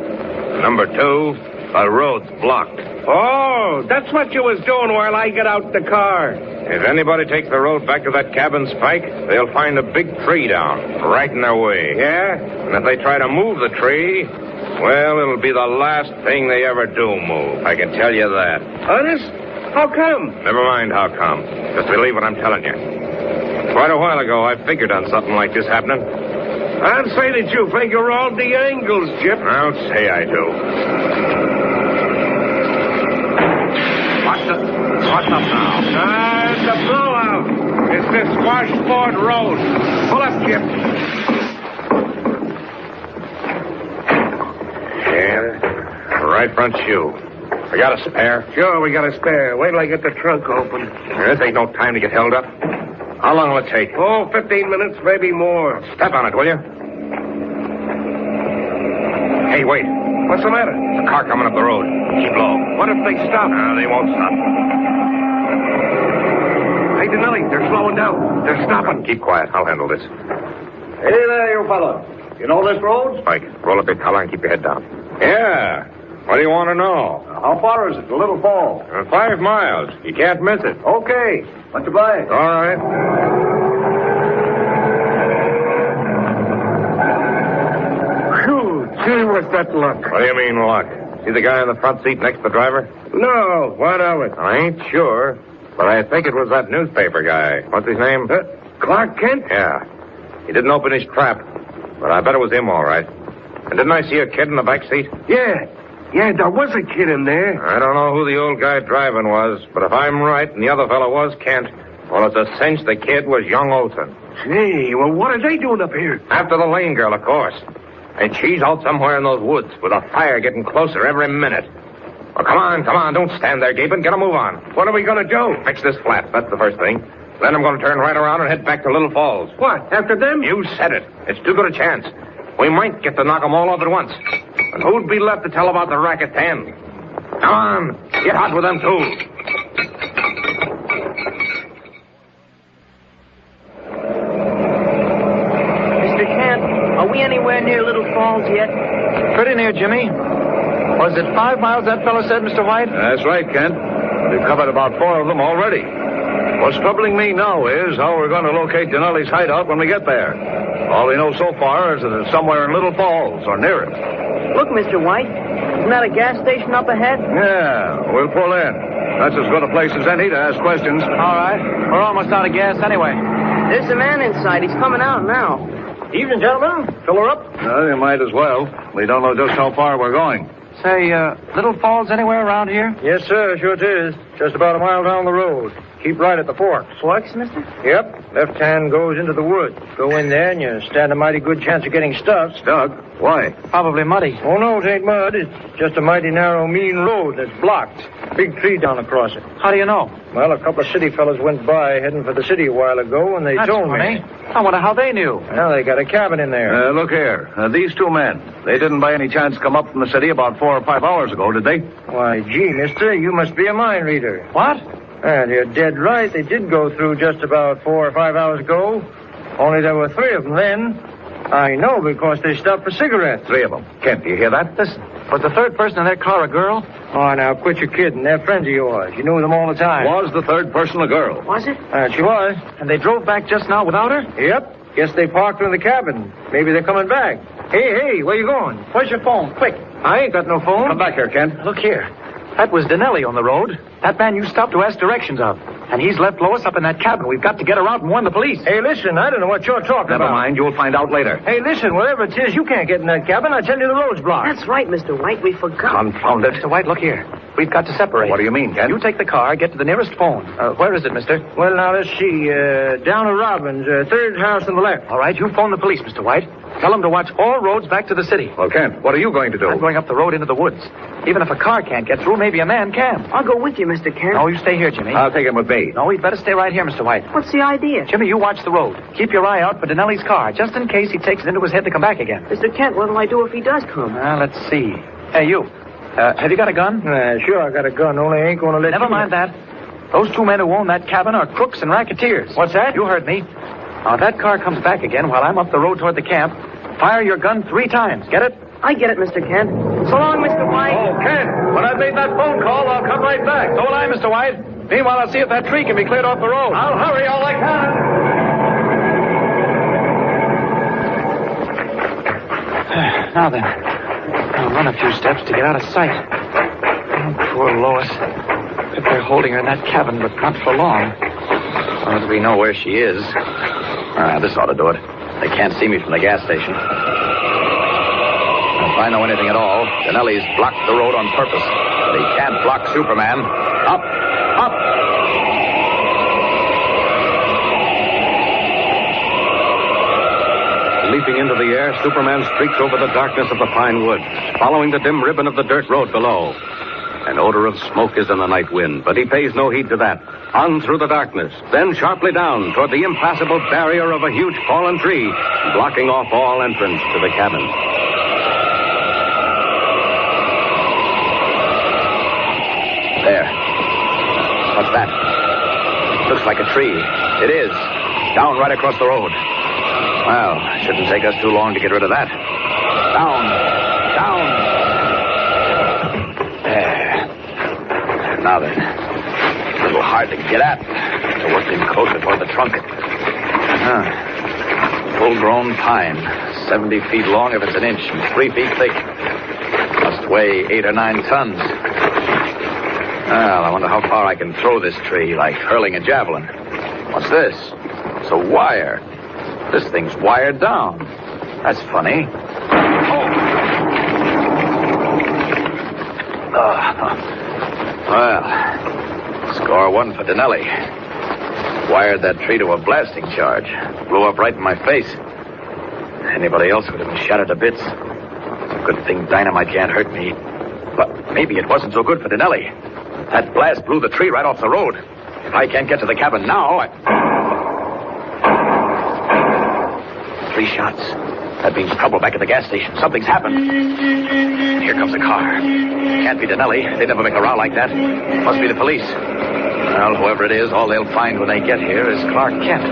Number two, the road's blocked. Oh, that's what you was doing while I got out the car. If anybody takes the road back to that cabin, Spike, they'll find a big tree down, right in their way. Yeah? And if they try to move the tree, well, it'll be the last thing they ever do move. I can tell you that. Honest? How come? Never mind how come. Just believe what I'm telling you. Quite a while ago, I figured on something like this happening. I'd say that you figure all the angles, Chip. I'll say I do. What's up now? It's a blowout. It's this washboard road. Pull up, Chip. Yeah, right front shoe. We got a spare? Sure, we got a spare. Wait till I get the trunk open. This ain't no time to get held up. How long will it take? Oh, 15 minutes, maybe more. Step on it, will you? Hey, wait. What's the matter? There's a car coming up the road. Keep low. What if they stop? They won't stop. Hey, Donelli, they're slowing down. They're stopping. Keep quiet. I'll handle this. Hey there, you fella. You know this road? Spike, roll up your collar and keep your head down. Yeah. What do you want to know? How far is it to Little Falls? 5 miles. You can't miss it. Okay. Much obliged. All right. Phew, gee, what's that luck? What do you mean, luck? See the guy in the front seat next to the driver? No, what of it? I ain't sure, but I think it was that newspaper guy. What's his name? Clark Kent? Yeah. He didn't open his trap, but I bet it was him, all right. And didn't I see a kid in the back seat? Yeah, there was a kid in there. I don't know who the old guy driving was, but if I'm right and the other fellow was Kent, well, it's a cinch the kid was young Olsen. Gee, well, what are they doing up here? After the Lane girl, of course. And she's out somewhere in those woods with a fire getting closer every minute. Well, come on. Don't stand there gaping. Get a move on. What are we going to do? Fix this flat. That's the first thing. Then I'm going to turn right around and head back to Little Falls. What, after them? You said it. It's too good a chance. We might get to knock them all off at once. And who'd be left to tell about the racket then? Come on. Get hot with them, too. Mr. Kent, are we anywhere near Little Falls yet? Pretty near, Jimmy. Was it 5 miles that fellow said, Mr. White? That's right, Kent. We've covered about 4 of them already. What's troubling me now is how we're going to locate Donelli's hideout when we get there. All we know so far is that it's somewhere in Little Falls or near it. Look, Mr. White. Isn't that a gas station up ahead? Yeah, we'll pull in. That's as good a place as any to ask questions. All right. We're almost out of gas anyway. There's a man inside. He's coming out now. Evening, gentlemen. Fill her up. You might as well. We don't know just how far we're going. Say, Little Falls anywhere around here? Yes, sir, sure it is. Just about a mile down the road. Keep right at the forks. Forks, mister? Yep. Left hand goes into the woods. Go in there and you stand a mighty good chance of getting stuck. Stuck? Why? Probably muddy. Oh, no, it ain't mud. It's just a mighty narrow, mean road that's blocked. Big tree down across it. How do you know? Well, a couple of city fellas went by heading for the city a while ago, and they That's told funny. me. I wonder how they knew. Well, they got a cabin in there. Look here. These 2 men, they didn't by any chance come up from the city about 4 or 5 hours ago, did they? Why, gee, mister, you must be a mind reader. What? And you're dead right. They did go through just about 4 or 5 hours ago. Only there were 3 of them then. I know because they stopped for cigarettes. 3 of them. Kent, do you hear that? Listen, was the third person in that car a girl? Oh, now, quit your kidding. They're friends of yours. You knew them all the time. Was the third person a girl? Was it? She was. And they drove back just now without her? Yep. Guess they parked her in the cabin. Maybe they're coming back. Hey, where you going? Where's your phone? Quick. I ain't got no phone. Come back here, Kent. Look here. That was Donelli on the road. That man you stopped to ask directions of. And he's left Lois up in that cabin. We've got to get her out and warn the police. Hey, listen, I don't know what you're talking about. Never mind. You'll find out later. Hey, listen, whatever it is, you can't get in that cabin. I tell you, the road's blocked. That's right, Mr. White. We forgot. Confound it. Mr. White, look here. We've got to separate. What do you mean, Kent? You take the car, get to the nearest phone. Where is it, mister? Well, now, let's see. Down at Robbins, third house on the left. All right, you phone the police, Mr. White. Tell them to watch all roads back to the city. Well, Kent, what are you going to do? I'm going up the road into the woods. Even if a car can't get through, maybe a man can. I'll go with you, Mr. Kent. No, you stay here, Jimmy. I'll take him with me. No, he'd better stay right here, Mr. White. What's the idea? Jimmy, you watch the road. Keep your eye out for Donelli's car, just in case he takes it into his head to come back again. Mr. Kent, what'll I do if he does come? Let's see. Hey, you. Have you got a gun? Sure, I got a gun, only I ain't gonna let Never mind that. Those two men who own that cabin are crooks and racketeers. What's that? You heard me. Now, if that car comes back again while I'm up the road toward the camp, fire your gun 3 times. Get it? I get it, Mr. Kent. So long, Mr. White. Oh, Kent, when I've made that phone call, I'll come right back. So will I, Mr. White. Meanwhile, I'll see if that tree can be cleared off the road. I'll hurry all I can. Now then, I'll run a few steps to get out of sight. Oh, poor Lois. If they're holding her in that cabin, but not for long. Well, do we know where she is? This ought to do it. They can't see me from the gas station. If I know anything at all, Donelli's blocked the road on purpose. But he can't block Superman. Up! Up! Leaping into the air, Superman streaks over the darkness of the pine woods, following the dim ribbon of the dirt road below. An odor of smoke is in the night wind, but he pays no heed to that. On through the darkness, then sharply down toward the impassable barrier of a huge fallen tree, blocking off all entrance to the cabin. There. What's that? Looks like a tree. It is. Down right across the road. Well, shouldn't take us too long to get rid of that. Down. Down. There. Now then. A little hard to get at. To work in closer toward the trunk. Full-grown pine. 70 feet long if it's an inch, and 3 feet thick. Must weigh 8 or 9 tons. Well, I wonder how far I can throw this tree, like hurling a javelin. What's this? It's a wire. This thing's wired down. That's funny. Well, score 1 for Donelli. Wired that tree to a blasting charge. Blew up right in my face. Anybody else would have been shattered to bits. Good thing dynamite can't hurt me. But maybe it wasn't so good for Donelli. That blast blew the tree right off the road. If I can't get to the cabin now, 3 shots. That means trouble back at the gas station. Something's happened. Here comes a car. Can't be Donelli. They never make a row like that. Must be the police. Well, whoever it is, all they'll find when they get here is Clark Kent.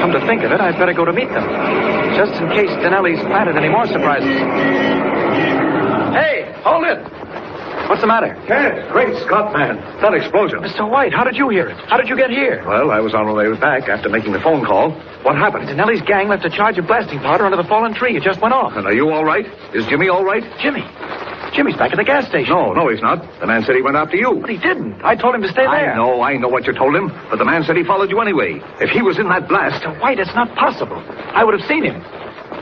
Come to think of it, I'd better go to meet them. Just in case Donelli's planted any more surprises. Hey, hold it! What's the matter? Kent, great Scott, man. That explosion. Mr. White, how did you hear it? How did you get here? Well, I was on my way back after making the phone call. What happened? Donelli's gang left a charge of blasting powder under the fallen tree. It just went off. And are you all right? Is Jimmy all right? Jimmy? Jimmy's back at the gas station. No, he's not. The man said he went after you. But he didn't. I told him to stay there. I know what you told him. But the man said he followed you anyway. If he was in that blast... Mr. White, it's not possible. I would have seen him.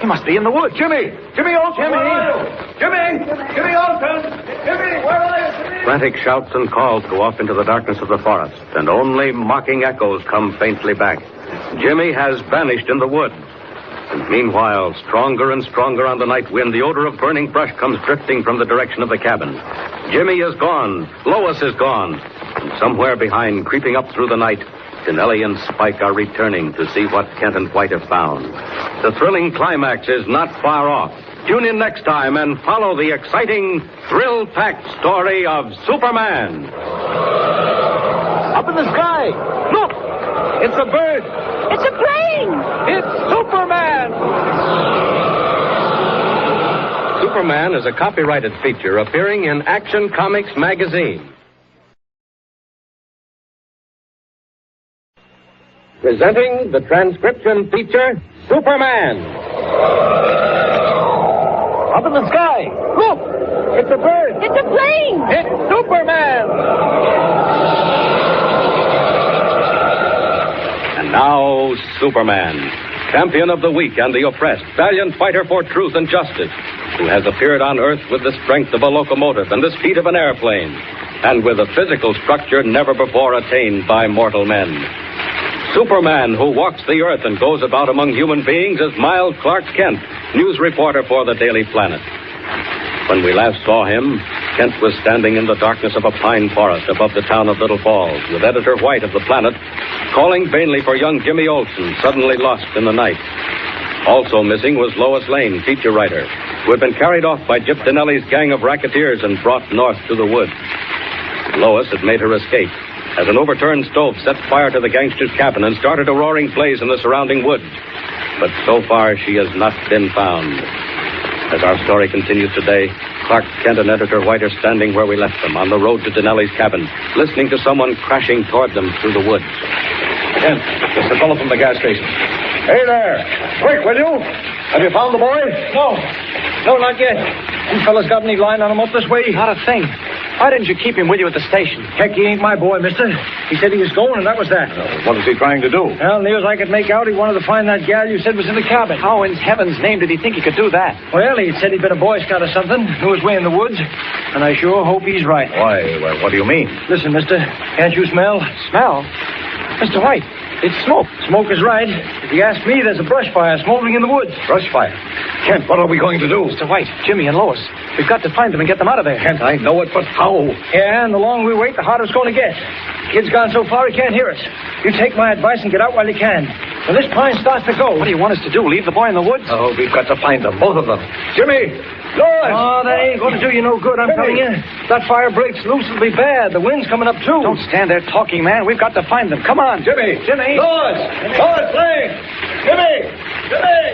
He must be in the woods. Jimmy! Jimmy Olsen, where are you? Jimmy! Jimmy Olsen! Jimmy, where are you? Jimmy? Frantic shouts and calls go off into the darkness of the forest, and only mocking echoes come faintly back. Jimmy has vanished in the woods. And meanwhile, stronger and stronger on the night wind, the odor of burning brush comes drifting from the direction of the cabin. Jimmy is gone. Lois is gone. And somewhere behind, creeping up through the night, Donelli and Spike are returning to see what Kent and White have found. The thrilling climax is not far off. Tune in next time and follow the exciting, thrill-packed story of Superman. Up in the sky! Look! It's a bird! It's a plane! It's Superman! Superman is a copyrighted feature appearing in Action Comics magazine. Presenting the transcription feature, Superman. Up in the sky! Look! It's a bird! It's a plane! It's Superman! Now, Superman, champion of the weak and the oppressed, valiant fighter for truth and justice, who has appeared on Earth with the strength of a locomotive and the speed of an airplane, and with a physical structure never before attained by mortal men. Superman, who walks the Earth and goes about among human beings, is Miles Clark Kent, news reporter for the Daily Planet. When we last saw him, Kent was standing in the darkness of a pine forest above the town of Little Falls, with Editor White of the Planet calling vainly for young Jimmy Olsen, suddenly lost in the night. Also missing was Lois Lane, feature writer, who had been carried off by Jip Donelli's gang of racketeers and brought north to the woods. Lois had made her escape as an overturned stove set fire to the gangster's cabin and started a roaring blaze in the surrounding woods. But so far, she has not been found. As our story continues today, Clark Kent and Editor White are standing where we left them, on the road to Donelli's cabin, listening to someone crashing toward them through the woods. Kent, it's the fellow from the gas station. Hey there. Quick, will you? Have you found the boy? No, not yet. You fellas got any line on him up this way? Not a thing. Why didn't you keep him with you at the station? Heck, he ain't my boy, mister. He said he was going, and that was that. What is he trying to do? Well, near as I could make out, he wanted to find that gal you said was in the cabin. How in heaven's name did he think he could do that? Well, he said he'd been a Boy Scout or something, knew his way in the woods, and I sure hope he's right. Why, well, what do you mean? Listen, mister, can't you smell? Smell? Mr. White, it's smoke. Smoke is right. If you ask me, there's a brush fire smoldering in the woods. Brush fire. Kent, what are we going to do? Mr. White, Jimmy and Lois, we've got to find them and get them out of there. Kent, I know it, but how? Yeah, and the longer we wait, the harder it's going to get. Kid's gone so far he can't hear us. You take my advice and get out while you can. When this pine starts to go... What do you want us to do, leave the boy in the woods? Oh, we've got to find them, both of them. Jimmy! Lois! Oh, that ain't going to do you no good, I'm telling you. That fire breaks loose, it'll be bad. The wind's coming up, too. Don't stand there talking, man. We've got to find them. Come on. Jimmy! Jimmy! Lois! Lois Lane! Jimmy! Jimmy!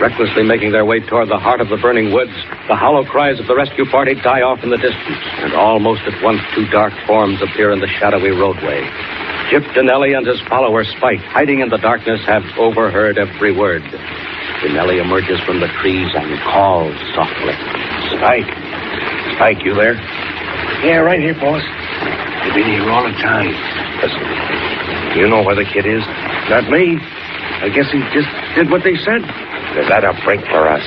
Recklessly making their way toward the heart of the burning woods, the hollow cries of the rescue party die off in the distance, and almost at once two dark forms appear in the shadowy roadway. Jip Donelli and his follower Spike, hiding in the darkness, have overheard every word. Donelli emerges from the trees and calls softly. Spike. Spike, you there? Yeah, right here, boss. You've been here all the time. Listen, do you know where the kid is? Not me. I guess he just did what they said. Is that a break for us?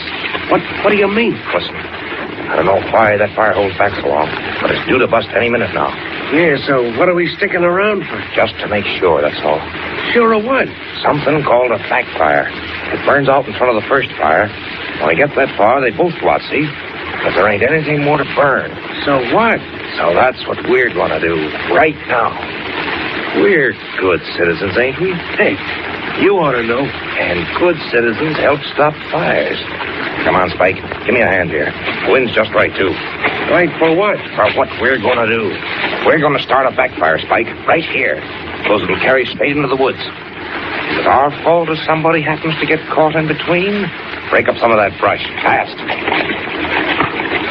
What do you mean? Listen, I don't know why that fire holds back so long, but it's due to bust any minute now. Yeah, so what are we sticking around for? Just to make sure, that's all. Sure of what? Something called a backfire. It burns out in front of the first fire. When we get that far, they both go out, see? But there ain't anything more to burn. So what? So that's what we're going to do right now. We're good citizens, ain't we? Hey, you ought to know. And good citizens help stop fires. Come on, Spike. Give me a hand here. The wind's just right, too. Right for what? For what we're going to do. We're going to start a backfire, Spike, right here. Those will carry straight into the woods. Is it our fault if somebody happens to get caught in between? Break up some of that brush. Fast.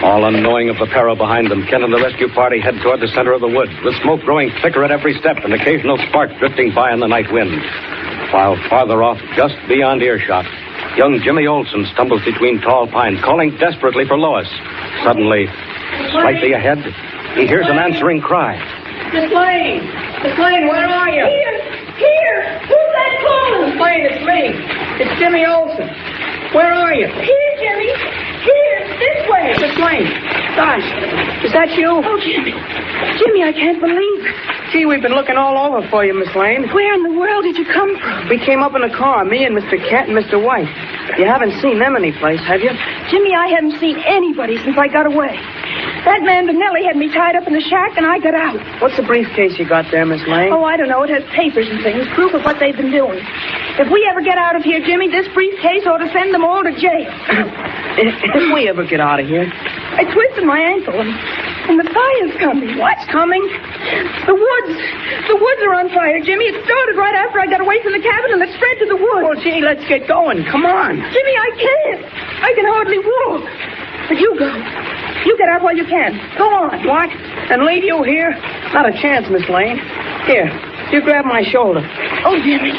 All unknowing of the peril behind them, Kent and the rescue party head toward the center of the woods, with smoke growing thicker at every step and occasional sparks drifting by in the night wind. While farther off, just beyond earshot, young Jimmy Olsen stumbles between tall pines, calling desperately for Lois. Suddenly, slightly ahead, he hears an answering cry. Miss Lane! Miss Lane, where are you? Here! Who's that calling? Miss Lane, it's me. It's Jimmy Olsen. Where are you? Here, Jimmy. Here, this way. Miss Lane, gosh, is that you? Oh, Jimmy. Jimmy, I can't believe it. Gee, we've been looking all over for you, Miss Lane. Where in the world did you come from? We came up in a car, me and Mr. Kent and Mr. White. You haven't seen them anyplace, have you? Jimmy, I haven't seen anybody since I got away. That man Donelli had me tied up in the shack, and I got out. What's the briefcase you got there, Miss Lane? Oh, I don't know. It has papers and things, proof of what they've been doing. If we ever get out of here, Jimmy, this briefcase ought to send them all to jail. If we ever get out of here. I twisted my ankle, and the fire's coming. What's coming? The woods. The woods are on fire, Jimmy. It started right after I got away from the cabin, and it spread to the woods. Well, gee, let's get going. Come on. Jimmy, I can't. I can hardly walk. But you go. You get out while you can. Go on. What? And leave you here? Not a chance, Miss Lane. Here, you grab my shoulder. Oh, Jimmy.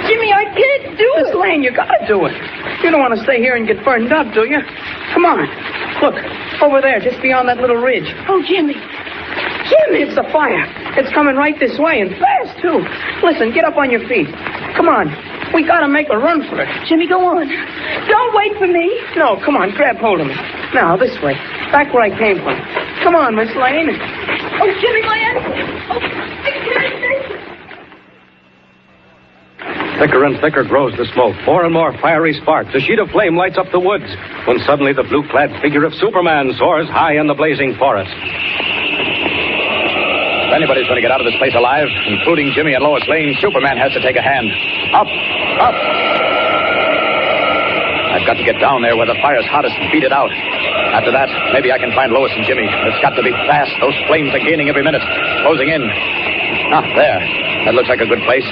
Jimmy, I can't do it. Miss Lane, you gotta do it. You don't want to stay here and get burned up, do you? Come on. Look, over there, just beyond that little ridge. Oh, Jimmy. Jimmy, it's the fire. It's coming right this way, and fast, too. Listen, get up on your feet. Come on. We gotta make a run for it. Jimmy, go on. Don't wait for me. No, come on, grab hold of me. Now, this way. Back where I came from. Come on, Miss Lane. Oh, Jimmy, my ankle. Oh, Thicker and thicker grows the smoke. More and more fiery sparks. A sheet of flame lights up the woods when suddenly the blue-clad figure of Superman soars high in the blazing forest. If anybody's going to get out of this place alive, including Jimmy and Lois Lane, Superman has to take a hand. Up! Up! I've got to get down there where the fire's hottest and beat it out. After that, maybe I can find Lois and Jimmy. It's got to be fast. Those flames are gaining every minute. Closing in. Ah, there. That looks like a good place.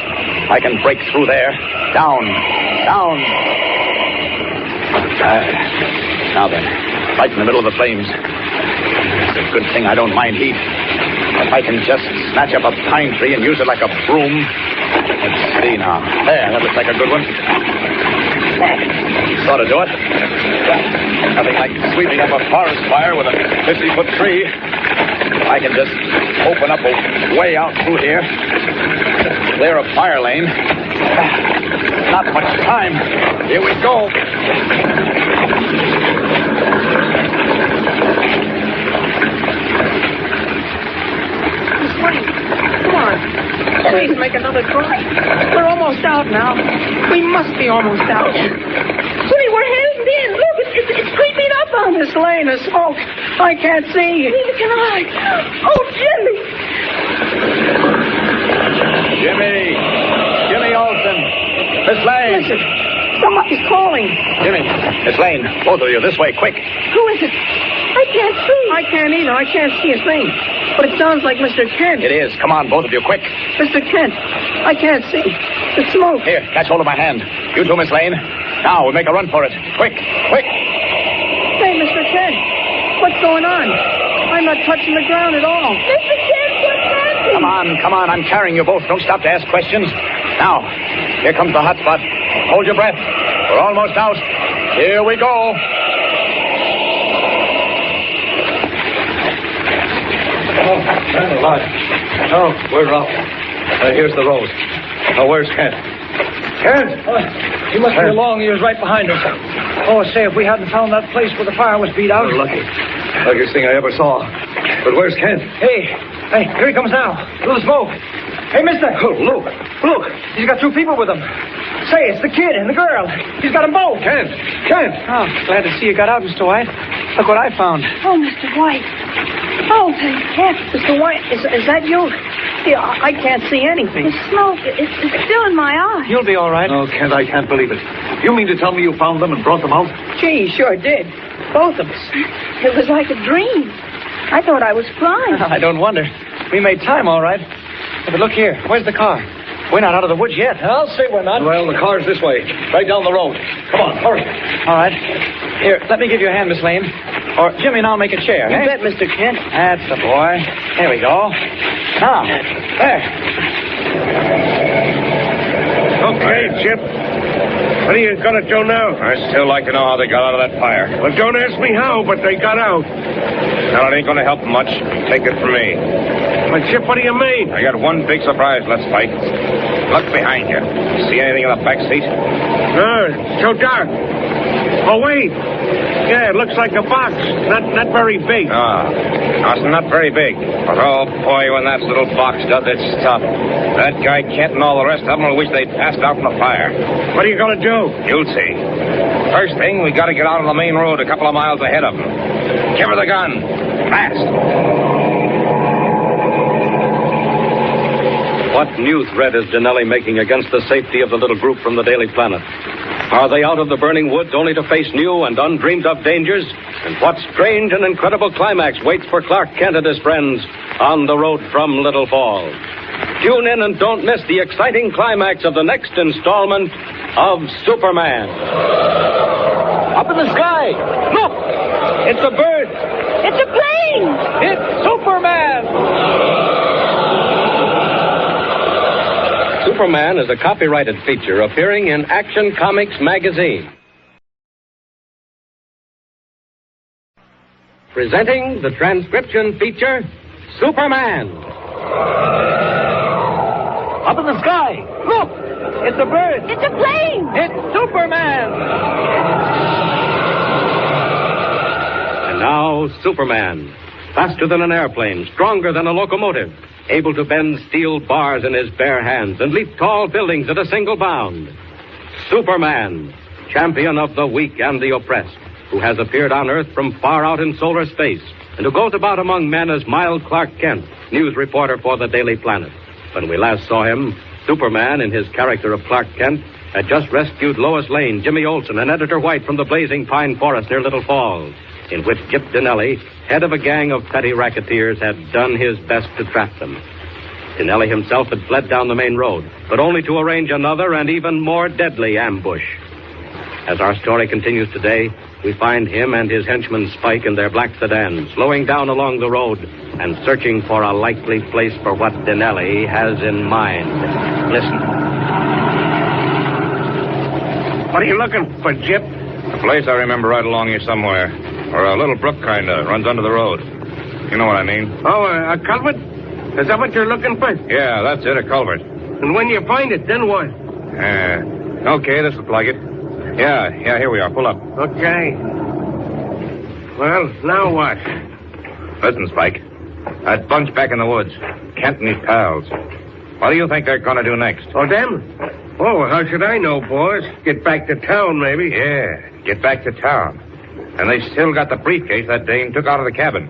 I can break through there. Down. Down. Now then. Right in the middle of the flames. It's a good thing I don't mind heat. If I can just snatch up a pine tree and use it like a broom. Let's see now. There, that looks like a good one. Sort of do it. Nothing like sweeping up a forest fire with a 50-foot tree. I can just open up a way out through here. Clear a fire lane. Not much time. Here we go. Miss Lane, come on. Please make another try. We're almost out now. We must be almost out. Jimmy, we're hemmed in. Look, it's creeping up on us. Miss Lane, the smoke. I can't see. Neither can I. Oh, Jimmy. Jimmy Olsen. Miss Lane. Listen, somebody's calling. Jimmy, Miss Lane, both of you, this way, quick. Who is it? I can't see. I can't either. I can't see a thing. But it sounds like Mr. Kent. It is. Come on, both of you, quick. Mr. Kent, I can't see. The smoke. Here, catch hold of my hand. You too, Miss Lane. Now, we'll make a run for it. Quick, quick. Hey, Mr. Kent, what's going on? I'm not touching the ground at all. Mr. Kent, what's happening? Come on. I'm carrying you both. Don't stop to ask questions. Now, here comes the hot spot. Hold your breath. We're almost out. Here we go. Oh, man alive. Oh, we're off. Here's the road. Oh, where's Kent? Kent! Oh, he must be along. He was right behind us. Oh, say, if we hadn't found that place where the fire was beat out. We're lucky. Luckiest thing I ever saw. But where's Kent? Hey, here he comes now. Through the smoke. Hey, mister. Oh, look. He's got two people with him. Say, it's the kid and the girl. He's got them both. Kent! Oh, glad to see you got out, Mr. White. Look what I found. Oh, Mr. White. Oh, thank heaven. Mr. White, is that you? Yeah, I can't see anything. The smoke, it's still in my eyes. You'll be all right. Oh, Kent, I can't believe it. You mean to tell me you found them and brought them out? Gee, sure did. Both of us. It was like a dream. I thought I was flying. I don't wonder. We made time, all right. But look here. Where's the car? We're not out of the woods yet. I'll say we're not. Well, the car's this way. Right down the road. Come on, hurry. All right. Here, let me give you a hand, Miss Lane. Or Jimmy and I'll make a chair, You eh? bet, Mr. Kent. That's the boy. There we go. Now, there. Okay, Chip. What are you going to do now? I'd still like to know how they got out of that fire. Well, don't ask me how, but they got out. Now, it ain't going to help much. Take it from me. But, Chip, what do you mean? I got one big surprise, let's fight. Look behind you. See anything in the back seat? No, it's so dark. Oh, wait. Yeah, it looks like a box. Not very big. Ah, it's not very big. But, oh, boy, when that little box does its stuff, that guy Kent and all the rest of them will wish they'd passed out in the fire. What are you going to do? You'll see. First thing, we got to get out on the main road a couple of miles ahead of them. Give her the gun. Fast. What new threat is Donelli making against the safety of the little group from the Daily Planet? Are they out of the burning woods only to face new and undreamed-of dangers? And what strange and incredible climax waits for Clark Kent and his friends on the road from Little Falls? Tune in and don't miss the exciting climax of the next installment of Superman. Up in the sky. Look! It's a bird. It's a plane! It's Superman! Superman is a copyrighted feature appearing in Action Comics magazine. Presenting the transcription feature, Superman. Up in the sky. Look! It's a bird. It's a plane. It's Superman. And now, Superman. Faster than an airplane, stronger than a locomotive, able to bend steel bars in his bare hands and leap tall buildings at a single bound. Superman, champion of the weak and the oppressed, who has appeared on Earth from far out in solar space, and who goes about among men as mild Clark Kent, news reporter for the Daily Planet. When we last saw him, Superman, in his character of Clark Kent, had just rescued Lois Lane, Jimmy Olsen, and Editor White from the blazing pine forest near Little Falls, in which Gyp Donelli, head of a gang of petty racketeers, had done his best to trap them. Donelli himself had fled down the main road, but only to arrange another and even more deadly ambush. As our story continues today, we find him and his henchman Spike in their black sedan, slowing down along the road and searching for a likely place for what Donelli has in mind. Listen. What are you looking for, Gyp? A place I remember right along here somewhere. Or a little brook kind of runs under the road. You know what I mean? Oh, a culvert? Is that what you're looking for? Yeah, that's it, a culvert. And when you find it, then what? Okay, this will plug it. Yeah, here we are. Pull up. Okay. Well, now what? Listen, Spike. That bunch back in the woods. Kent and his pals. What do you think they're going to do next? Oh, them? Oh, how should I know, boss? Get back to town, maybe. Yeah, get back to town. And they still got the briefcase that dame took out of the cabin.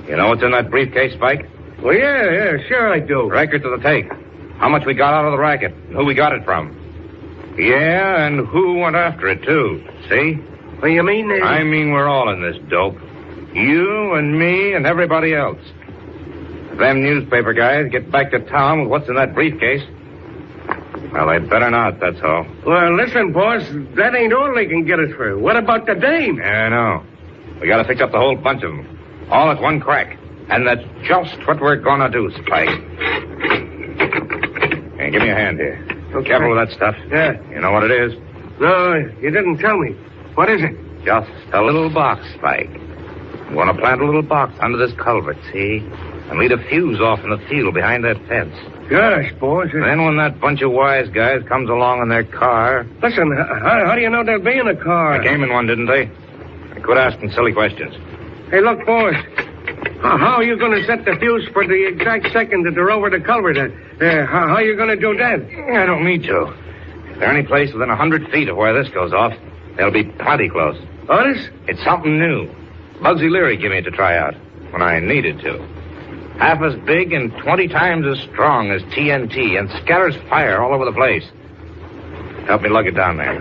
You know what's in that briefcase, Spike? Well, yeah, sure I do. Record to the tape. How much we got out of the racket, and who we got it from. Yeah, and who went after it, too. See? What do you mean? I mean we're all in this dope. You and me and everybody else. If them newspaper guys get back to town with what's in that briefcase, well, they'd better not, that's all. Well, listen, boss, that ain't all they can get us for. What about the dame? Yeah, I know. We gotta fix up the whole bunch of them. All at one crack. And that's just what we're gonna do, Spike. Hey, give me a hand here. Okay. Careful with that stuff. Yeah. You know what it is? No, you didn't tell me. What is it? Just a little box, Spike. I'm gonna plant a little box under this culvert, see? And lead a fuse off in the field behind that fence. Gosh, boss. Then when that bunch of wise guys comes along in their car... Listen, how do you know they'll be in a car? They came in one, didn't they? Quit asking silly questions. Hey, look, boss. How are you going to set the fuse for the exact second that they're over the culvert? How are you going to do that? I don't need to. If they're any place within 100 feet of where this goes off, they'll be plenty close. Honest? It's something new. Bugsy Leary gave me it to try out when I needed to. Half as big and 20 times as strong as TNT and scatters fire all over the place. Help me lug it down there.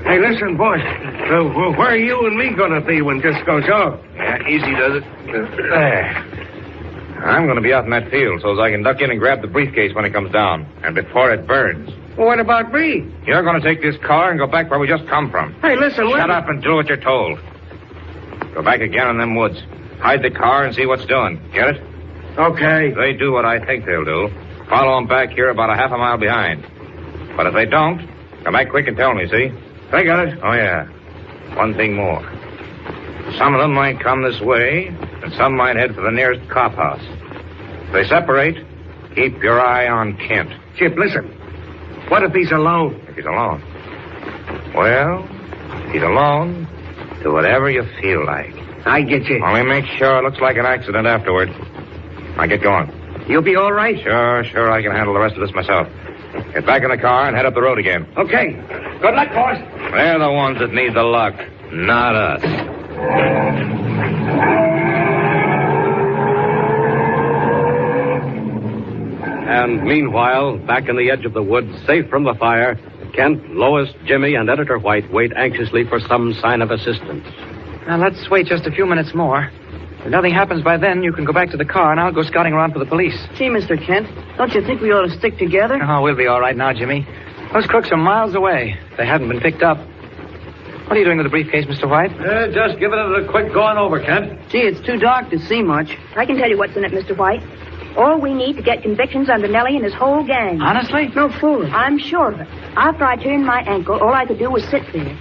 Hey, listen, boss. Where are you and me going to be when this goes off? Yeah, easy does it. There. I'm going to be out in that field so as I can duck in and grab the briefcase when it comes down. And before it burns. Well, what about me? You're going to take this car and go back where we just come from. Hey, listen, Shut up and do what you're told. Go back again in them woods. Hide the car and see what's doing. Get it? Okay. If they do what I think they'll do, follow them back here about a half a mile behind. But if they don't, come back quick and tell me, see? I got it. Oh, yeah. One thing more. Some of them might come this way, and some might head for the nearest cop house. If they separate, keep your eye on Kent. Chip, listen. What if he's alone? If he's alone? Well, if he's alone, do whatever you feel like. I get you. Only make sure it looks like an accident afterward. Now get going. You'll be all right? Sure, I can handle the rest of this myself. Get back in the car and head up the road again. Okay. Good luck, boss. They're the ones that need the luck, not us. And meanwhile, back in the edge of the woods, safe from the fire, Kent, Lois, Jimmy, and Editor White wait anxiously for some sign of assistance. Now, let's wait just a few minutes more. If nothing happens by then, you can go back to the car, and I'll go scouting around for the police. Gee, Mr. Kent, don't you think we ought to stick together? Oh, we'll be all right now, Jimmy. Those crooks are miles away. If they hadn't been picked up. What are you doing with the briefcase, Mr. White? Just giving it a quick going over, Kent. Gee, it's too dark to see much. I can tell you what's in it, Mr. White. All we need to get convictions on Donelli and his whole gang. Honestly? No fooling. I'm sure of it. After I turned my ankle, all I could do was sit there.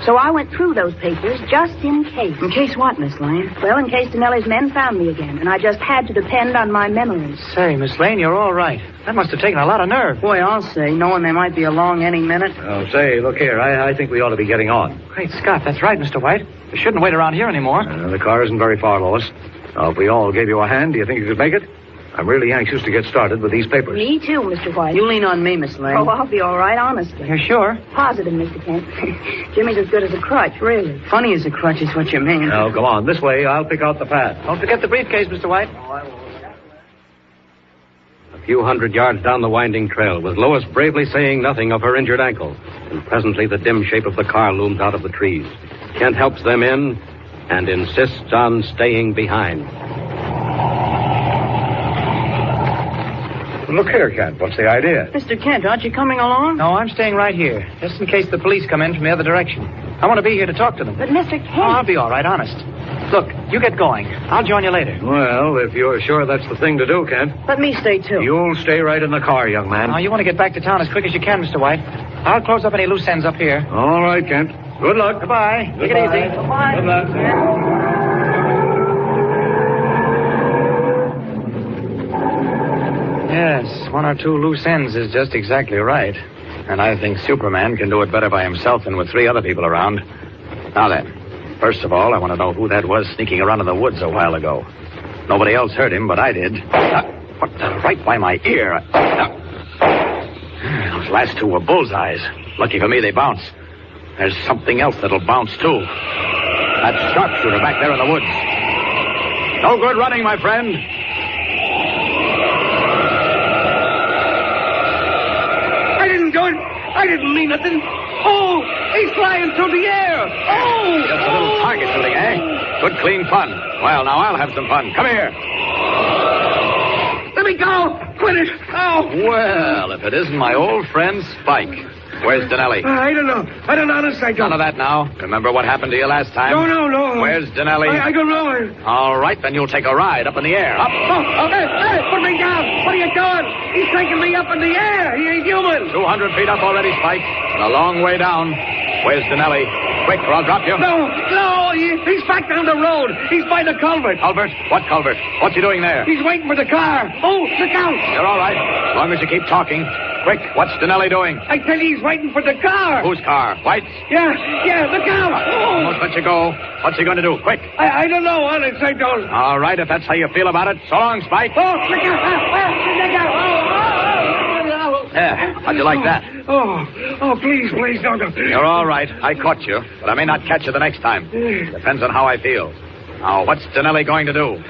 So I went through those papers just in case. In case what, Miss Lane? Well, in case Donelli's men found me again, and I just had to depend on my memories. Say, Miss Lane, you're all right. That must have taken a lot of nerve. Boy, I'll say, knowing they might be along any minute. Oh, say, look here. I think we ought to be getting on. Great Scott, that's right, Mr. White. We shouldn't wait around here anymore. The car isn't very far, Lois. Now, if we all gave you a hand, do you think you could make it? I'm really anxious to get started with these papers. Me too, Mr. White. You lean on me, Miss Lane. Oh, I'll be all right, honestly. You're sure? Positive, Mr. Kent. Jimmy's as good as a crutch, really. Funny as a crutch is what you mean. Now, come on. This way. I'll pick out the pad. Don't forget the briefcase, Mr. White. A few hundred yards down the winding trail, with Lois bravely saying nothing of her injured ankle. And presently the dim shape of the car looms out of the trees. Kent helps them in and insists on staying behind. Look here, Kent. What's the idea? Mr. Kent, aren't you coming along? No, I'm staying right here, just in case the police come in from the other direction. I want to be here to talk to them. But, Mr. Kent... Oh, I'll be all right, honest. Look, you get going. I'll join you later. Well, if you're sure that's the thing to do, Kent. Let me stay, too. You'll stay right in the car, young man. Now, you want to get back to town as quick as you can, Mr. White. I'll close up any loose ends up here. All right, Kent. Good luck. Goodbye. Take it easy. Goodbye. Good luck. Yes, one or two loose ends is just exactly right. And I think Superman can do it better by himself than with three other people around. Now then, first of all, I want to know who that was sneaking around in the woods a while ago. Nobody else heard him, but I did. What the? Right by my ear. Those last two were bullseyes. Lucky for me, they bounced. There's something else that'll bounce, too. That sharpshooter back there in the woods. No good running, my friend. I didn't mean nothing. Oh, he's flying through the air. Oh! Just a little target shooting, eh? Good, clean fun. Well, now I'll have some fun. Come here. Let me go. Quit it. Oh. Well, if it isn't my old friend Spike. Where's Donelli? I don't know. Honest, I don't. None of that now. Remember what happened to you last time? No. Where's Donelli? I don't know. All right, then you'll take a ride up in the air. Up. Hey, put me down. What are you doing? He's taking me up in the air. He ain't human. 200 feet up already, Spike. And a long way down. Where's Donelli? Quick, or I'll drop you. No, he's back down the road. He's by the culvert. Culvert? What culvert? What's he doing there? He's waiting for the car. Oh, look out. You're all right, as long as you keep talking. Quick, what's Donelli doing? I tell you, he's waiting for the car. Whose car? White's? Yeah, look out. Oh. Almost let you go. What's he going to do? Quick. I don't know, honest, I don't. All right, if that's how you feel about it. So long, Spike. Oh, look out. Look out. Yeah, how'd you like that? Oh, please, don't. You're all right. I caught you, but I may not catch you the next time. Depends on how I feel. Now, what's Donelli going to do?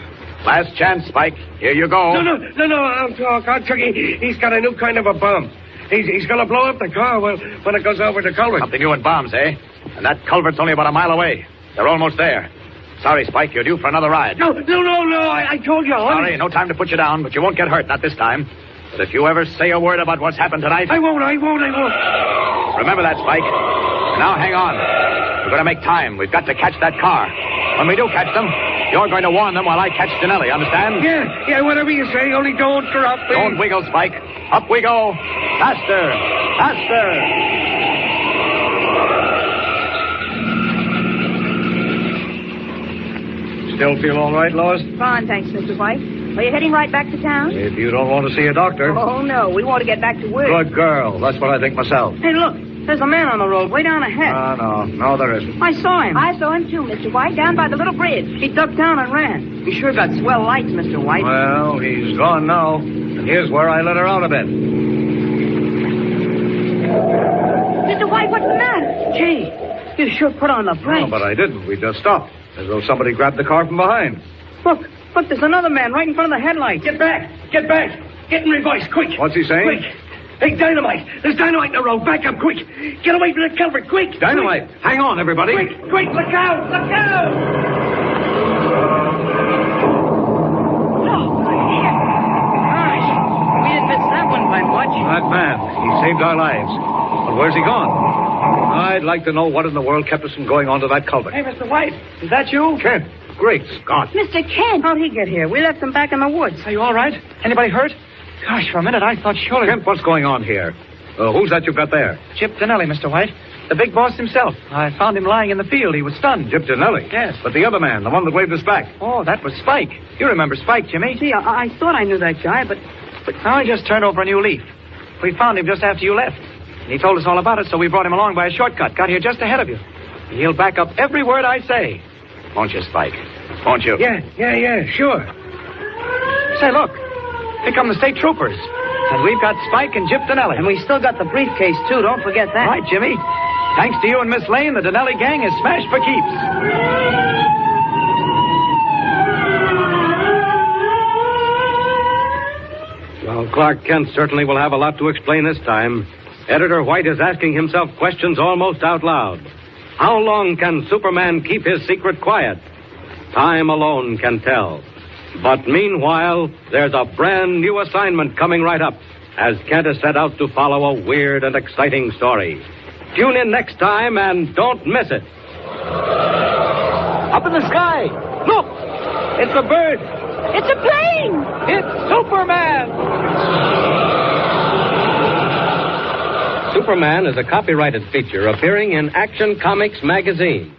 Last chance, Spike. Here you go. No, I'll talk. He's got a new kind of a bomb. He's going to blow up the car when it goes over the culvert. Something new in bombs, eh? And that culvert's only about a mile away. They're almost there. Sorry, Spike, you're due for another ride. No, I told you. Sorry, no time to put you down, but you won't get hurt, not this time. But if you ever say a word about what's happened tonight... I won't. Remember that, Spike. And now hang on. We're going to make time. We've got to catch that car. When we do catch them, you're going to warn them while I catch Donelli, understand? Yeah, whatever you say, only don't drop me. Don't wiggle, Spike. Up we go. Faster. Still feel all right, Lois? Fine, thanks, Mr. White. Are you heading right back to town? If you don't want to see a doctor. Oh, no. We want to get back to work. Good girl. That's what I think myself. Hey, look. There's a man on the road way down ahead. No, there isn't. I saw him. I saw him, too, Mr. White, down by the little bridge. He ducked down and ran. He sure got swell lights, Mr. White. Well, he's gone now. And here's where I let her out a bit. Mr. White, what's the matter? Gee, you sure put on the brakes. No, but I didn't. We just stopped. As though somebody grabbed the car from behind. Look, there's another man right in front of the headlights. Get back. Get in reverse, quick. What's he saying? Quick. Hey, dynamite. There's dynamite in the road. Back up, quick. Get away from the culvert, quick. Dynamite. Quick. Hang on, everybody. Quick, look out. Oh, Gosh, we didn't miss that one by much. That man, he saved our lives. But where's he gone? I'd like to know what in the world kept us from going onto that culvert. Hey, Mr. White, is that you? Kent, great Scott. Mr. Kent. How'd he get here? We left him back in the woods. Are you all right? Anybody hurt? Gosh, for a minute I thought surely... Kent, what's going on here? Who's that you've got there? Chip Donelli, Mr. White. The big boss himself. I found him lying in the field. He was stunned. Jip Donelli? Yes. But the other man, the one that waved us back. Oh, that was Spike. You remember Spike, Jimmy? Gee, I thought I knew that guy, but I just turned over a new leaf. We found him just after you left. And he told us all about it, so we brought him along by a shortcut. Got here just ahead of you. He'll back up every word I say. Won't you, Spike? Won't you? Yeah, sure. Say, look. Here come the state troopers. And we've got Spike and Jip Donelli. and we still got the briefcase, too. Don't forget that. Right, Jimmy. Thanks to you and Miss Lane, the Donelli gang is smashed for keeps. Well, Clark Kent certainly will have a lot to explain this time. Editor White is asking himself questions almost out loud. How long can Superman keep his secret quiet? Time alone can tell. But meanwhile, there's a brand new assignment coming right up as Kent is set out to follow a weird and exciting story. Tune in next time and don't miss it. Up in the sky. Look. It's a bird. It's a plane! It's Superman. Superman is a copyrighted feature appearing in Action Comics magazine.